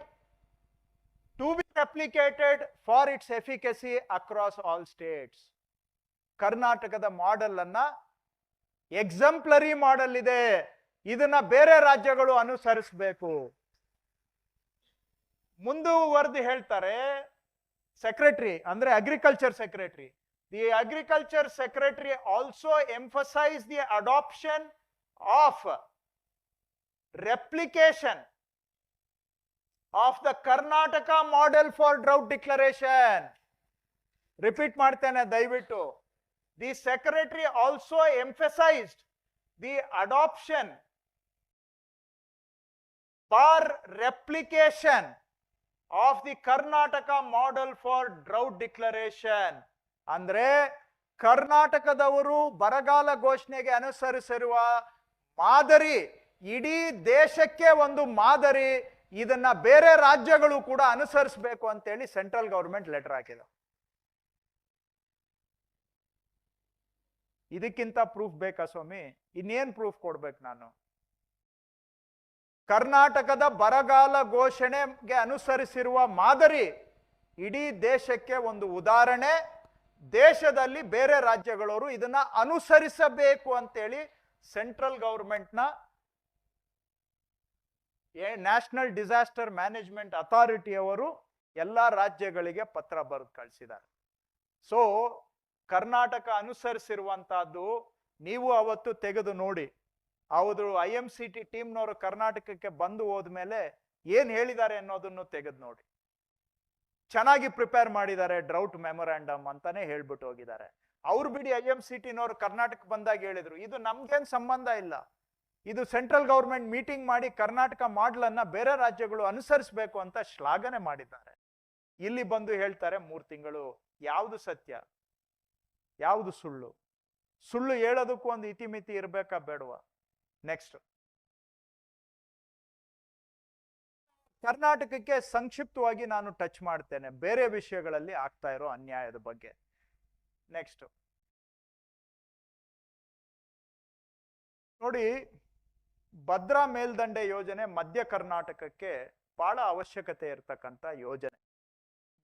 to be replicated for its efficacy across all states. ಕರ್ನಾಟಕದ model ಅನ್ನ exemplary model ಇದೆ, ಇದನ್ನ ಬೇರೆ ರಾಜ್ಯಗಳು ಅನುಸರಿಸಬೇಕು. ಮುಂದುವರೆದು ಹೇಳ್ತಾರೆ secretary ಅಂದ್ರೆ agriculture secretary. The agriculture secretary also emphasise the adoption of replication of the Karnataka model for drought declaration. Repeat ಮಾಡ್ತೇನೆ ದಯವಿಟ್ಟು. The secretary also emphasized the adoption for replication of the Karnataka model for drought declaration. ಅಂದ್ರೆ ಕರ್ನಾಟಕದವರು ಬರಗಾಲ ಘೋಷಣೆಗೆ ಅನುಸರಿಸಿರುವ ಮಾದರಿ ಇಡೀ ದೇಶಕ್ಕೆ ಒಂದು ಮಾದರಿ, ಇದನ್ನ ಬೇರೆ ರಾಜ್ಯಗಳು ಕೂಡ ಅನುಸರಿಸಬೇಕು ಅಂತ ಹೇಳಿ ಸೆಂಟ್ರಲ್ ಗವರ್ಮೆಂಟ್ ಲೆಟರ್ ಹಾಕಿದೆ. ಇದಕ್ಕಿಂತ ಪ್ರೂಫ್ ಬೇಕಾ ಸ್ವಾಮಿ? ಇನ್ನೇನ್ ಪ್ರೂಫ್ ಕೊಡ್ಬೇಕು ನಾನು? ಕರ್ನಾಟಕದ ಬರಗಾಲ ಘೋಷಣೆಗೆ ಅನುಸರಿಸಿರುವ ಮಾದರಿ ಇಡೀ ದೇಶಕ್ಕೆ ಒಂದು ಉದಾಹರಣೆ. ದೇಶದಲ್ಲಿ ಬೇರೆ ರಾಜ್ಯಗಳವರು ಇದನ್ನ ಅನುಸರಿಸಬೇಕು ಅಂತೇಳಿ ಸೆಂಟ್ರಲ್ ಗವರ್ಮೆಂಟ್ನ ನ್ಯಾಷನಲ್ ಡಿಸಾಸ್ಟರ್ ಮ್ಯಾನೇಜ್ಮೆಂಟ್ ಅಥಾರಿಟಿ ಅವರು ಎಲ್ಲ ರಾಜ್ಯಗಳಿಗೆ ಪತ್ರ ಬರೆದು ಕಳಿಸಿದ್ದಾರೆ. ಸೊ ಕರ್ನಾಟಕ ಅನುಸರಿಸಿರುವಂತಹದ್ದು ನೀವು ಅವತ್ತು ತೆಗೆದು ನೋಡಿ. ಅವರು IMCT ಟೀಮ್ನವರು ಕರ್ನಾಟಕಕ್ಕೆ ಬಂದು ಹೋದ್ಮೇಲೆ ಏನ್ ಹೇಳಿದ್ದಾರೆ ಅನ್ನೋದನ್ನು ತೆಗೆದು ನೋಡಿ. ಚೆನ್ನಾಗಿ ಪ್ರಿಪೇರ್ ಮಾಡಿದ್ದಾರೆ ಡ್ರೌಟ್ ಮೆಮೊರಾಂಡಮ್ ಅಂತಾನೆ ಹೇಳ್ಬಿಟ್ಟು ಹೋಗಿದ್ದಾರೆ. ಅವ್ರು ಬಿಡಿ, IMCTನವರು ಕರ್ನಾಟಕ ಬಂದಾಗ ಹೇಳಿದ್ರು ಇದು ನಮ್ಗೇನ್ ಸಂಬಂಧ ಇಲ್ಲ, ಇದು ಸೆಂಟ್ರಲ್ ಗವರ್ಮೆಂಟ್ ಮೀಟಿಂಗ್ ಮಾಡಿ ಕರ್ನಾಟಕ ಮಾಡೆಲ್ ಅನ್ನ ಬೇರೆ ರಾಜ್ಯಗಳು ಅನುಸರಿಸಬೇಕು ಅಂತ ಶ್ಲಾಘನೆ ಮಾಡಿದ್ದಾರೆ. ಇಲ್ಲಿ ಬಂದು ಹೇಳ್ತಾರೆ 3 ತಿಂಗಳು. ಯಾವುದು ಸತ್ಯ, ಯಾವುದು ಸುಳ್ಳು? ಸುಳ್ಳು ಹೇಳೋದಕ್ಕೂ ಒಂದು ಇತಿಮಿತಿ ಇರಬೇಕಾ ಬೇಡವಾ? ನೆಕ್ಸ್ಟ್, ಕರ್ನಾಟಕಕ್ಕೆ ಸಂಕ್ಷಿಪ್ತವಾಗಿ ನಾನು ಟಚ್ ಮಾಡ್ತೇನೆ ಬೇರೆ ವಿಷಯಗಳಲ್ಲಿ ಆಗ್ತಾ ಇರೋ ಅನ್ಯಾಯದ ಬಗ್ಗೆ. ನೆಕ್ಸ್ಟ್ ನೋಡಿ, ಭದ್ರಾ ಮೇಲ್ದಂಡೆ ಯೋಜನೆ ಮಧ್ಯ ಕರ್ನಾಟಕಕ್ಕೆ ಬಹಳ ಅವಶ್ಯಕತೆ ಇರತಕ್ಕಂತ ಯೋಜನೆ.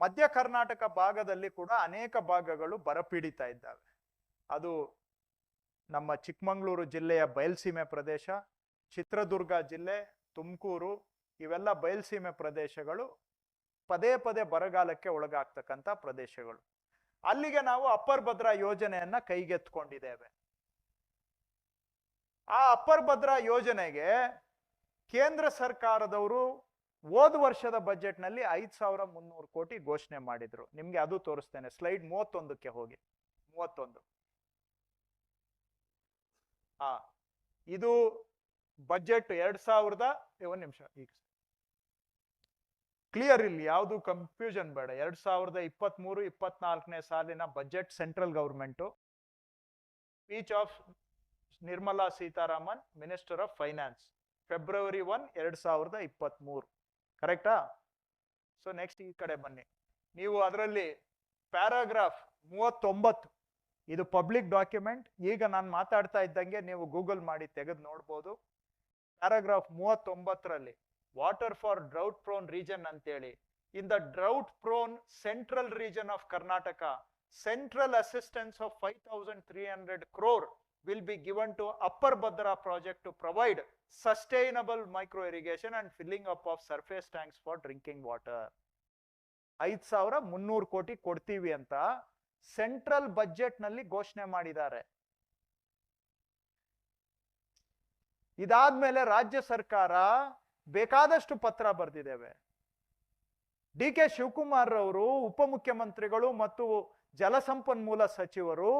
ಮಧ್ಯ ಕರ್ನಾಟಕ ಭಾಗದಲ್ಲಿ ಕೂಡ ಅನೇಕ ಭಾಗಗಳು ಬರಪೀಡಿತ ಇದ್ದಾವೆ. ಅದು ನಮ್ಮ ಚಿಕ್ಕಮಗಳೂರು ಜಿಲ್ಲೆಯ ಬಯಲ್ಸೀಮೆ ಪ್ರದೇಶ, ಚಿತ್ರದುರ್ಗ ಜಿಲ್ಲೆ, ತುಮಕೂರು, ಇವೆಲ್ಲ ಬಯಲ್ಸೀಮೆ ಪ್ರದೇಶಗಳು ಪದೇ ಪದೇ ಬರಗಾಲಕ್ಕೆ ಒಳಗಾಗ್ತಕ್ಕಂಥ ಪ್ರದೇಶಗಳು. ಅಲ್ಲಿಗೆ ನಾವು ಅಪ್ಪರ್ ಭದ್ರಾ ಯೋಜನೆಯನ್ನ ಕೈಗೆತ್ಕೊಂಡಿದ್ದೇವೆ. ಆ ಅಪ್ಪರ್ ಭದ್ರಾ ಯೋಜನೆಗೆ ಕೇಂದ್ರ ಸರ್ಕಾರದವರು ಹೋದ ವರ್ಷದ ಬಜೆಟ್ ನಲ್ಲಿ 5300 ಕೋಟಿ ಘೋಷಣೆ ಮಾಡಿದ್ರು. ನಿಮ್ಗೆ ಅದು ತೋರಿಸ್ತೇನೆ. ಸ್ಲೈಡ್ 31ಕ್ಕೆ ಹೋಗಿ. 31. ಇದು ಬಜೆಟ್ 2000 ಒಂದು ನಿಮಿಷ, ಈಗ ಕ್ಲಿಯರ್, ಇಲ್ಲಿ ಯಾವುದು ಕನ್ಫ್ಯೂಷನ್ ಬೇಡ. 2023-24ನೇ ಸಾಲಿನ budget central government, speech of Nirmala Sitharaman, minister of finance, February 1, 2023. ಕರೆಕ್ಟಾ? ಸೊ ನೆಕ್ಸ್ಟ್ ಈ ಕಡೆ ಬನ್ನಿ. ನೀವು ಅದರಲ್ಲಿ ಪ್ಯಾರಾಗ್ರಾಫ್ 39, ಇದು ಪಬ್ಲಿಕ್ ಡಾಕ್ಯುಮೆಂಟ್. ಈಗ ನಾನು ಮಾತಾಡ್ತಾ ಇದ್ದಂಗೆ ನೀವು ಗೂಗಲ್ ಮಾಡಿ ತೆಗೆದು ನೋಡ್ಬೋದು. ಪ್ಯಾರಾಗ್ರಾಫ್ 39ರಲ್ಲಿ water for drought prone region ಅಂತೇಳಿ, in the drought prone central region of Karnataka, central assistance of 5300 crore will be given to Upper Bhadra project to provide sustainable micro irrigation and filling up of surface tanks for drinking water. 5300 ಕೋಟಿ ಕೊಡ್ತೀವಿ ಅಂತ central budget ನಲ್ಲಿ ಘೋಷಣೆ ಮಾಡಿದ್ದಾರೆ. ಇದಾದ್ಮೇಲೆ ರಾಜ್ಯ ಸರ್ಕಾರ ಬೇಕಾದಷ್ಟು ಪತ್ರ ಬರೆದಿದ್ದೇವೆ. DK ಶಿವಕುಮಾರ್ ಅವರು, ಉಪಮುಖ್ಯಮಂತ್ರಿಗಳು ಮತ್ತು ಜಲಸಂಪನ್ಮೂಲ ಸಚಿವರು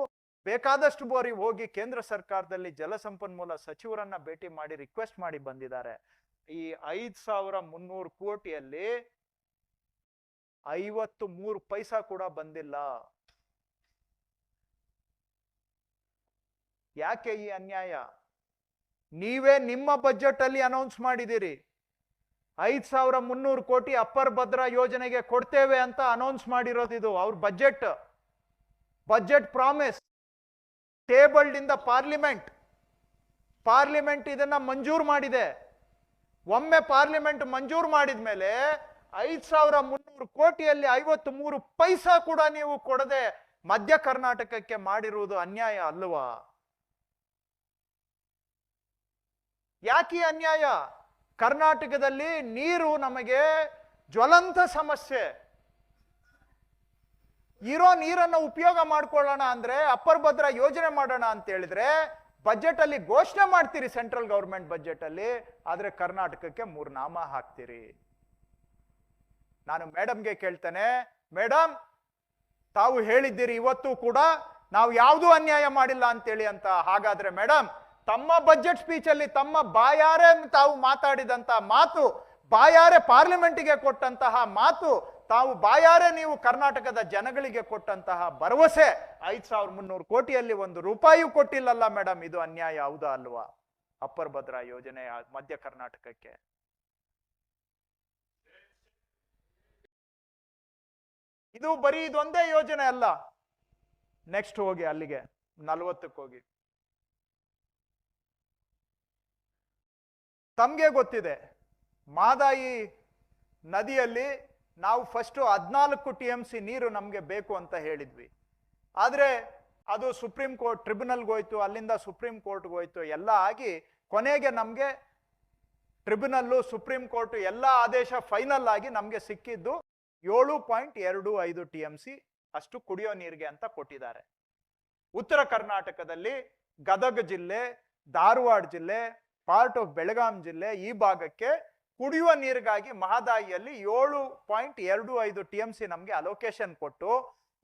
ಬೇಕಾದಷ್ಟು ಬಾರಿ ಹೋಗಿ ಕೇಂದ್ರ ಸರ್ಕಾರದಲ್ಲಿ ಜಲಸಂಪನ್ಮೂಲ ಸಚಿವರನ್ನ ಭೇಟಿ ಮಾಡಿ ರಿಕ್ವೆಸ್ಟ್ ಮಾಡಿ ಬಂದಿದ್ದಾರೆ. ಈ 5300 ಕೋಟಿಯಲ್ಲಿ 53 ಪೈಸಾ ಕೂಡ ಬಂದಿಲ್ಲ. ಯಾಕೆ ಈ ಅನ್ಯಾಯ? ನೀವೇ ನಿಮ್ಮ ಬಜೆಟ್ ಅಲ್ಲಿ ಅನೌನ್ಸ್ ಮಾಡಿದಿರಿ 5300 ಕೋಟಿ ಅಪ್ಪರ್ ಭದ್ರಾ ಯೋಜನೆಗೆ ಕೊಡ್ತೇವೆ ಅಂತ ಅನೌನ್ಸ್ ಮಾಡಿರೋದು. ಇದು ಅವ್ರ budget promise tabled in the parliament ಇದನ್ನ ಮಂಜೂರು ಮಾಡಿದೆ. ಒಮ್ಮೆ ಪಾರ್ಲಿಮೆಂಟ್ ಮಂಜೂರು ಮಾಡಿದ ಮೇಲೆ 5,300 ಕೋಟಿಯಲ್ಲಿ 53 ಪೈಸಾ ಕೂಡ ನೀವು ಕೊಡದೆ ಮಧ್ಯ ಕರ್ನಾಟಕಕ್ಕೆ ಮಾಡಿರುವುದು ಅನ್ಯಾಯ ಅಲ್ವಾ? ಯಾಕೆ ಅನ್ಯಾಯ? ಕರ್ನಾಟಕದಲ್ಲಿ ನೀರು ನಮಗೆ ಜ್ವಲಂತ ಸಮಸ್ಯೆ. ಇರೋ ನೀರನ್ನು ಉಪಯೋಗ ಮಾಡ್ಕೊಳ್ಳೋಣ ಅಂದ್ರೆ ಅಪ್ಪರ್ ಭದ್ರಾ ಯೋಜನೆ ಮಾಡೋಣ ಅಂತ ಹೇಳಿದ್ರೆ ಬಜೆಟ್ ಅಲ್ಲಿ ಘೋಷಣೆ ಮಾಡ್ತೀರಿ, ಸೆಂಟ್ರಲ್ ಗವರ್ಮೆಂಟ್ ಬಜೆಟ್ ಅಲ್ಲಿ, ಆದ್ರೆ ಕರ್ನಾಟಕಕ್ಕೆ 3 ನಾಮ ಹಾಕ್ತೀರಿ. ನಾನು ಮೇಡಮ್ಗೆ ಕೇಳ್ತೇನೆ, ಮೇಡಮ್ ತಾವು ಹೇಳಿದ್ದೀರಿ ಇವತ್ತು ಕೂಡ ನಾವು ಯಾವುದೂ ಅನ್ಯಾಯ ಮಾಡಿಲ್ಲ ಅಂತೇಳಿ ಅಂತ. ಹಾಗಾದ್ರೆ ಮೇಡಮ್, ತಮ್ಮ ಬಜೆಟ್ ಸ್ಪೀಚ್ ಅಲ್ಲಿ ತಮ್ಮ ಬಾಯಾರೆ ತಾವು ಮಾತಾಡಿದಂತ ಮಾತು, ಬಾಯಾರೆ ಪಾರ್ಲಿಮೆಂಟ್ಗೆ ಕೊಟ್ಟಂತಹ ಮಾತು, ತಾವು ಬಾಯಾರೆ ನೀವು ಕರ್ನಾಟಕದ ಜನಗಳಿಗೆ ಕೊಟ್ಟಂತಹ ಭರವಸೆ 5,300 ಕೋಟಿಯಲ್ಲಿ 1 ರೂಪಾಯಿಯೂ ಕೊಟ್ಟಿಲ್ಲಲ್ಲ ಮೇಡಮ್, ಇದು ಅನ್ಯಾಯ ಹೌದಾ ಅಲ್ವಾ? ಅಪ್ಪರ್ ಭದ್ರಾ ಯೋಜನೆ ಮಧ್ಯ ಕರ್ನಾಟಕಕ್ಕೆ. ಇದು ಬರೀ ಇದೊಂದೇ ಯೋಜನೆ ಅಲ್ಲ. ನೆಕ್ಸ್ಟ್ ಹೋಗಿ ಅಲ್ಲಿಗೆ 40ಕ್ಕೆ ಹೋಗಿ. ತಮ್ಗೆ ಗೊತ್ತಿದೆ, ಮಾದಾಯಿ ನದಿಯಲ್ಲಿ ನಾವು ಫಸ್ಟ್ 14 TMC ನೀರು ನಮ್ಗೆ ಬೇಕು ಅಂತ ಹೇಳಿದ್ವಿ. ಆದ್ರೆ ಅದು ಸುಪ್ರೀಂ ಕೋರ್ಟ್ ಟ್ರಿಬ್ಯುನಲ್ಗೆ ಹೋಯ್ತು, ಅಲ್ಲಿಂದ ಸುಪ್ರೀಂ ಕೋರ್ಟ್ಗೆ ಹೋಯ್ತು, ಎಲ್ಲ ಆಗಿ ಕೊನೆಗೆ ನಮ್ಗೆ ಟ್ರಿಬ್ಯುನಲ್ಲು ಸುಪ್ರೀಂ ಕೋರ್ಟ್ ಎಲ್ಲ ಆದೇಶ ಫೈನಲ್ ಆಗಿ ನಮ್ಗೆ ಸಿಕ್ಕಿದ್ದು 7.25 TMC ಅಷ್ಟು ಕುಡಿಯೋ ನೀರಿಗೆ ಅಂತ ಕೊಟ್ಟಿದ್ದಾರೆ. ಉತ್ತರ ಕರ್ನಾಟಕದಲ್ಲಿ ಗದಗ ಜಿಲ್ಲೆ, ಧಾರವಾಡ ಜಿಲ್ಲೆ, ಪಾರ್ಟ್ ಆಫ್ ಬೆಳಗಾಂ ಜಿಲ್ಲೆ, ಈ ಭಾಗಕ್ಕೆ ಕುಡಿಯುವ ನೀರಿಗಾಗಿ ಮಹದಾಯಿಯಲ್ಲಿ 7.25 TMC ನಮ್ಗೆ ಅಲೋಕೇಶನ್ ಕೊಟ್ಟು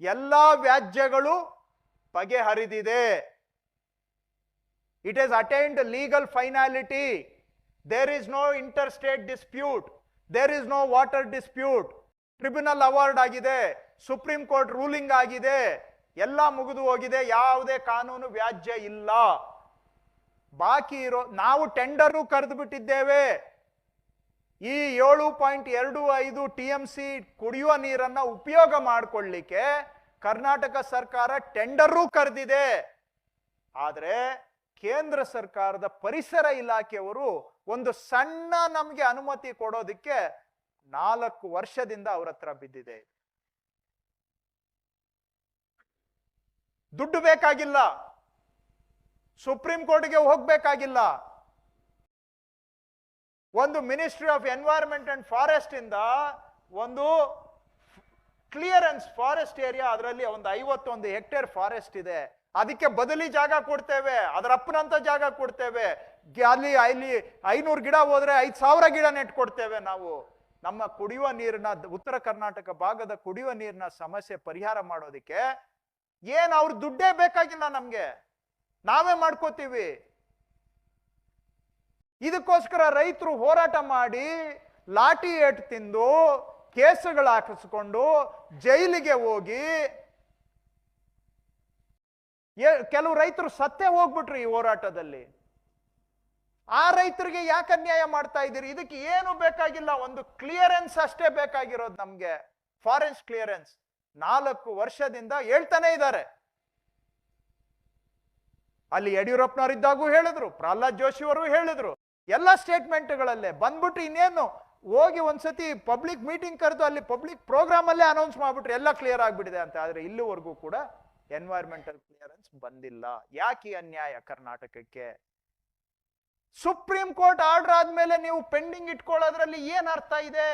ಎಲ್ಲಾ ವ್ಯಾಜ್ಯಗಳು ಬಗೆಹರಿದಿದೆ. It is attained legal finality. There is no inter state dispute, there is no water dispute. Tribunal award ಆಗಿದೆ, ಸುಪ್ರೀಂ ಕೋರ್ಟ್ ರೂಲಿಂಗ್ ಆಗಿದೆ, ಎಲ್ಲ ಮುಗಿದು ಹೋಗಿದೆ, ಯಾವುದೇ ಕಾನೂನು ವ್ಯಾಜ್ಯ ಇಲ್ಲ. ಬಾಕಿ ಇರೋ ನಾವು ಟೆಂಡರ್ ಕರೆದು ಬಿಟ್ಟಿದ್ದೇವೆ. ಈ 7.25 TMC ಕುಡಿಯುವ ನೀರನ್ನ ಉಪಯೋಗ ಮಾಡಿಕೊಳ್ಳಿಕ್ಕೆ ಕರ್ನಾಟಕ ಸರ್ಕಾರ ಟೆಂಡರೂ ಕರೆದಿದೆ. ಆದ್ರೆ ಕೇಂದ್ರ ಸರ್ಕಾರದ ಪರಿಸರ ಇಲಾಖೆಯವರು ಒಂದು ಸಣ್ಣ ನಮ್ಗೆ ಅನುಮತಿ ಕೊಡೋದಕ್ಕೆ 4 ವರ್ಷದಿಂದ ಅವ್ರ ಹತ್ರ ಬಿದ್ದಿದೆ. ದುಡ್ಡು ಬೇಕಾಗಿಲ್ಲ, ಸುಪ್ರೀಂ ಕೋರ್ಟ್ಗೆ ಹೋಗ್ಬೇಕಾಗಿಲ್ಲ. ಒಂದು ministry of environment and forest ಇಂದ ಒಂದು ಕ್ಲಿಯರೆನ್ಸ್ ಫಾರೆಸ್ಟ್ ಏರಿಯಾ, ಅದರಲ್ಲಿ ಒಂದು 51 ಹೆಕ್ಟೇರ್ ಫಾರೆಸ್ಟ್ ಇದೆ, ಅದಕ್ಕೆ ಬದಲಿ ಜಾಗ ಕೊಡ್ತೇವೆ, ಅದರ ಅಪ್ಪನಂತ ಜಾಗ ಕೊಡ್ತೇವೆ. ಅಲ್ಲಿ 500 ಗಿಡ ಹೋದ್ರೆ 5,000 ಗಿಡ ನೆಟ್ ಕೊಡ್ತೇವೆ ನಾವು. ನಮ್ಮ ಕುಡಿಯುವ ನೀರಿನ, ಉತ್ತರ ಕರ್ನಾಟಕ ಭಾಗದ ಕುಡಿಯುವ ನೀರಿನ ಸಮಸ್ಯೆ ಪರಿಹಾರ ಮಾಡೋದಕ್ಕೆ ಏನ್ ಅವ್ರ ದುಡ್ಡೇ ಬೇಕಾಗಿಲ್ಲ ನಮ್ಗೆ, ನಾವೇ ಮಾಡ್ಕೋತೀವಿ. ಇದಕ್ಕೋಸ್ಕರ ರೈತರು ಹೋರಾಟ ಮಾಡಿ ಲಾಠಿ ಏಟು ತಿಂದು ಕೇಸುಗಳು ಹಾಕಿಸ್ಕೊಂಡು ಜೈಲಿಗೆ ಹೋಗಿ ಕೆಲವು ರೈತರು ಸತ್ತೇ ಹೋಗ್ಬಿಟ್ರು ಈ ಹೋರಾಟದಲ್ಲಿ. ಆ ರೈತರಿಗೆ ಯಾಕೆ ಅನ್ಯಾಯ ಮಾಡ್ತಾ ಇದ್ದೀರಿ? ಇದಕ್ಕೆ ಏನು ಬೇಕಾಗಿಲ್ಲ, ಒಂದು ಕ್ಲಿಯರೆನ್ಸ್ ಅಷ್ಟೇ ಬೇಕಾಗಿರೋದು ನಮ್ಗೆ, ಫಾರೆಸ್ಟ್ ಕ್ಲಿಯರೆನ್ಸ್. 4 ವರ್ಷದಿಂದ ಹೇಳ್ತಾನೆ ಇದ್ದಾರೆ. ಅಲ್ಲಿ ಯಡಿಯೂರಪ್ಪನವರಿದ್ದಾಗೂ ಹೇಳಿದ್ರು, ಪ್ರಹ್ಲಾದ್ ಜೋಶಿ ಅವರು ಹೇಳಿದ್ರು, ಎಲ್ಲ ಸ್ಟೇಟ್ಮೆಂಟ್ಗಳಲ್ಲೇ ಬಂದ್ಬಿಟ್ಟು ಇನ್ನೇನು ಹೋಗಿ ಒಂದ್ಸತಿ ಪಬ್ಲಿಕ್ ಮೀಟಿಂಗ್ ಕರೆದು ಅಲ್ಲಿ ಪಬ್ಲಿಕ್ ಪ್ರೋಗ್ರಾಮ್ ಅಲ್ಲೇ ಅನೌನ್ಸ್ ಮಾಡ್ಬಿಟ್ರೆ ಎಲ್ಲ ಕ್ಲಿಯರ್ ಆಗ್ಬಿಟ್ಟಿದೆ ಅಂತ. ಆದ್ರೆ ಇಲ್ಲಿವರೆಗೂ ಕೂಡ ಎನ್ವೈರ್ಮೆಂಟಲ್ ಕ್ಲಿಯರೆನ್ಸ್ ಬಂದಿಲ್ಲ. ಯಾಕೆ ಅನ್ಯಾಯ ಕರ್ನಾಟಕಕ್ಕೆ? ಸುಪ್ರೀಂ ಕೋರ್ಟ್ ಆರ್ಡರ್ ಆದ್ಮೇಲೆ ನೀವು ಪೆಂಡಿಂಗ್ ಇಟ್ಕೊಳ್ಳೋದ್ರಲ್ಲಿ ಏನ್ ಅರ್ಥ ಇದೆ?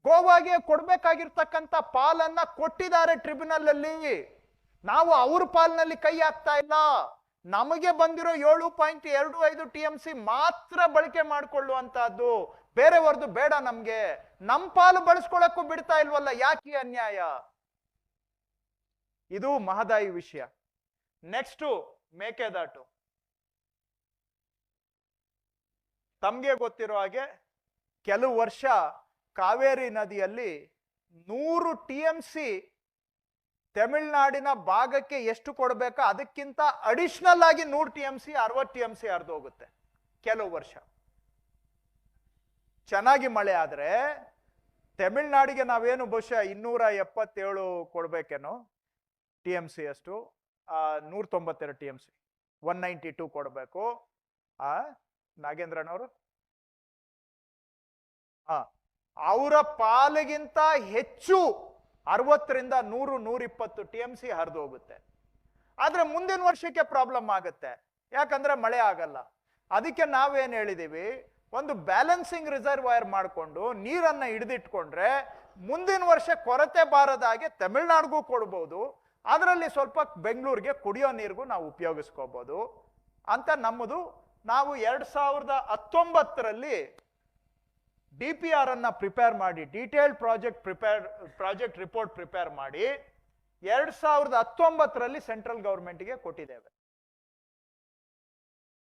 ಗೋವಾಗೆ ಕೊಡ್ಬೇಕಾಗಿರ್ತಕ್ಕಂಥ ಪಾಲನ್ನ ಕೊಟ್ಟಿದ್ದಾರೆ ಟ್ರಿಬ್ಯುನಲ್ ಅಲ್ಲಿ, ನಾವು ಅವ್ರ ಪಾಲಿನಲ್ಲಿ ಕೈ ಹಾಕ್ತಾ ಇಲ್ಲ. ನಮಗೆ ಬಂದಿರೋ 7.25 TMC ಮಾತ್ರ ಬಳಕೆ ಮಾಡಿಕೊಳ್ಳುವಂತಹದ್ದು, ಬೇರೆವರ್ದು ಬೇಡ ನಮ್ಗೆ. ನಮ್ ಪಾಲು ಬಳಸ್ಕೊಳಕ್ಕೂ ಬಿಡ್ತಾ ಇಲ್ವಲ್ಲ, ಯಾಕೆ ಅನ್ಯಾಯ? ಇದು ಮಹದಾಯಿ ವಿಷಯ. ನೆಕ್ಸ್ಟ್ ಮೇಕೆದಾಟು. ತಮ್ಗೆ ಗೊತ್ತಿರೋ ಹಾಗೆ ಕೆಲವು ವರ್ಷ ಕಾವೇರಿ ನದಿಯಲ್ಲಿ 100 TMC ತಮಿಳುನಾಡಿನ ಭಾಗಕ್ಕೆ ಎಷ್ಟು ಕೊಡ್ಬೇಕಾ ಅದಕ್ಕಿಂತ ಅಡಿಷನಲ್ ಆಗಿ 100 TMC 60 TMC ಹರಿದು ಹೋಗುತ್ತೆ. ಕೆಲವು ವರ್ಷ ಚೆನ್ನಾಗಿ ಮಳೆ ಆದ್ರೆ ತಮಿಳುನಾಡಿಗೆ ನಾವೇನು ಬಹುಶಃ 277 ಕೊಡ್ಬೇಕೇನೋ TMC ಅಷ್ಟು, 192 TMC 192 ಕೊಡಬೇಕು. ನಾಗೇಂದ್ರನವರು ಅವರ ಪಾಲಿಗಿಂತ ಹೆಚ್ಚು 60ರಿಂದ 100-120 TMC ಹರಿದು ಹೋಗುತ್ತೆ. ಆದ್ರೆ ಮುಂದಿನ ವರ್ಷಕ್ಕೆ ಪ್ರಾಬ್ಲಮ್ ಆಗುತ್ತೆ, ಯಾಕಂದ್ರೆ ಮಳೆ ಆಗಲ್ಲ. ಅದಕ್ಕೆ ನಾವೇನ್ ಹೇಳಿದೀವಿ, ಒಂದು ಬ್ಯಾಲೆನ್ಸಿಂಗ್ ರಿಸರ್ವಾಯರ್ ಮಾಡಿಕೊಂಡು ನೀರನ್ನ ಹಿಡಿದಿಟ್ಕೊಂಡ್ರೆ ಮುಂದಿನ ವರ್ಷ ಕೊರತೆ ಬಾರದಾಗೆ ತಮಿಳ್ನಾಡಿಗೂ ಕೊಡ್ಬೋದು, ಅದರಲ್ಲಿ ಸ್ವಲ್ಪ ಬೆಂಗಳೂರಿಗೆ ಕುಡಿಯೋ ನೀರಿಗೂ ನಾವು ಉಪಯೋಗಿಸ್ಕೋಬಹುದು ಅಂತ ನಮ್ಮದು. ನಾವು 2019ರಲ್ಲಿ DPR ಅನ್ನ ಪ್ರಿಪೇರ್ ಮಾಡಿ, ಡೀಟೇಲ್ಡ್ ಪ್ರಾಜೆಕ್ಟ್ ರಿಪೋರ್ಟ್ ಪ್ರಿಪೇರ್ ಮಾಡಿ 2019ರಲ್ಲಿ ಸೆಂಟ್ರಲ್ ಗವರ್ಮೆಂಟ್ಗೆ ಕೊಟ್ಟಿದ್ದೇವೆ.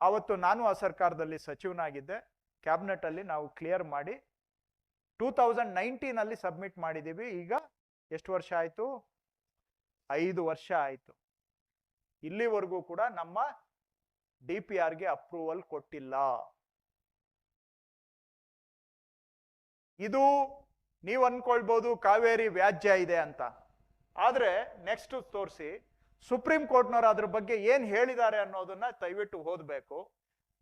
ಅವತ್ತು ನಾನು ಆ ಸರ್ಕಾರದಲ್ಲಿ ಸಚಿವನಾಗಿದ್ದೆ. ಕ್ಯಾಬಿನೆಟ್ ಅಲ್ಲಿ ನಾವು ಕ್ಲಿಯರ್ ಮಾಡಿ 2019ನಲ್ಲಿ ಸಬ್ಮಿಟ್ ಮಾಡಿದ್ದೀವಿ. ಈಗ ಎಷ್ಟು ವರ್ಷ ಆಯ್ತು? 5 ವರ್ಷ ಆಯ್ತು. ಇಲ್ಲಿವರೆಗೂ ಕೂಡ ನಮ್ಮ DPRಗೆ ಅಪ್ರೂವಲ್ ಕೊಟ್ಟಿಲ್ಲ. ಇದು ನೀವು ಅನ್ಕೊಳ್ಬಹುದು ಕಾವೇರಿ ವ್ಯಾಜ್ಯ ಇದೆ ಅಂತ, ಆದ್ರೆ ನೆಕ್ಸ್ಟ್ ತೋರಿಸಿ ಸುಪ್ರೀಂ ಕೋರ್ಟ್ನವರು ಅದ್ರ ಬಗ್ಗೆ ಏನ್ ಹೇಳಿದ್ದಾರೆ ಅನ್ನೋದನ್ನ ದಯವಿಟ್ಟು ಓದಬೇಕು.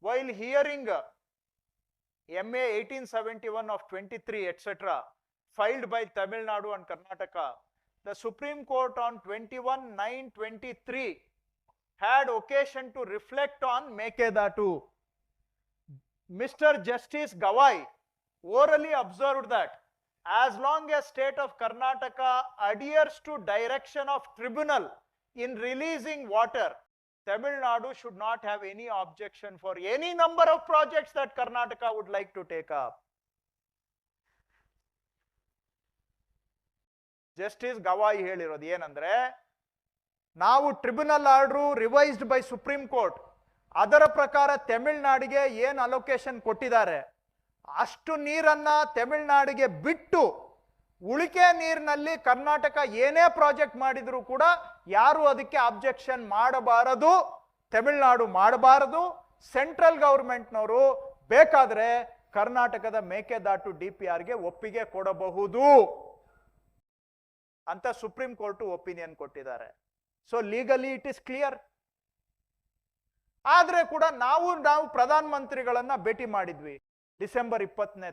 While hearing MA 1871 of 23 etc. filed by Tamil Nadu and Karnataka, the Supreme Court on 21/9/23 had occasion to reflect on Mekedatu. Mr. Justice Gawai orally observed that as long as state of Karnataka adheres to direction of tribunal in releasing water, Tamil Nadu should not have any objection for any number of projects that Karnataka would like to take up. Justice Gawai ಹೇಳಿರೋದು ಏನಂದ್ರೆ, ನಾವು tribunal order revised by supreme court ಅದರ ಪ್ರಕಾರ ತಮಿಳ್ನಾಡಿಗೆ ಏನು allocation ಕೊಟ್ಟಿದ್ದಾರೆ ಅಷ್ಟು ನೀರನ್ನ ತಮಿಳ್ನಾಡಿಗೆ ಬಿಟ್ಟು ಉಳಿಕೆ ನೀರಿನಲ್ಲಿ ಕರ್ನಾಟಕ ಏನೇ ಪ್ರಾಜೆಕ್ಟ್ ಮಾಡಿದ್ರು ಕೂಡ ಯಾರು ಅದಕ್ಕೆ ಅಬ್ಜೆಕ್ಷನ್ ಮಾಡಬಾರದು, ತಮಿಳ್ನಾಡು ಮಾಡಬಾರದು. ಸೆಂಟ್ರಲ್ ಗವರ್ಮೆಂಟ್ನವರು ಬೇಕಾದ್ರೆ ಕರ್ನಾಟಕದ ಮೇಕೆದಾಟು DPRಗೆ ಒಪ್ಪಿಗೆ ಕೊಡಬಹುದು ಅಂತ ಸುಪ್ರೀಂ ಕೋರ್ಟ್ ಒಪಿನಿಯನ್ ಕೊಟ್ಟಿದ್ದಾರೆ. So legally it is clear. ಆದ್ರೆ ಕೂಡ ನಾವು ಪ್ರಧಾನ ಮಂತ್ರಿಗಳನ್ನ ಭೇಟಿ ಮಾಡಿದ್ವಿ ಡಿಸೆಂಬರ್ 19ನೇ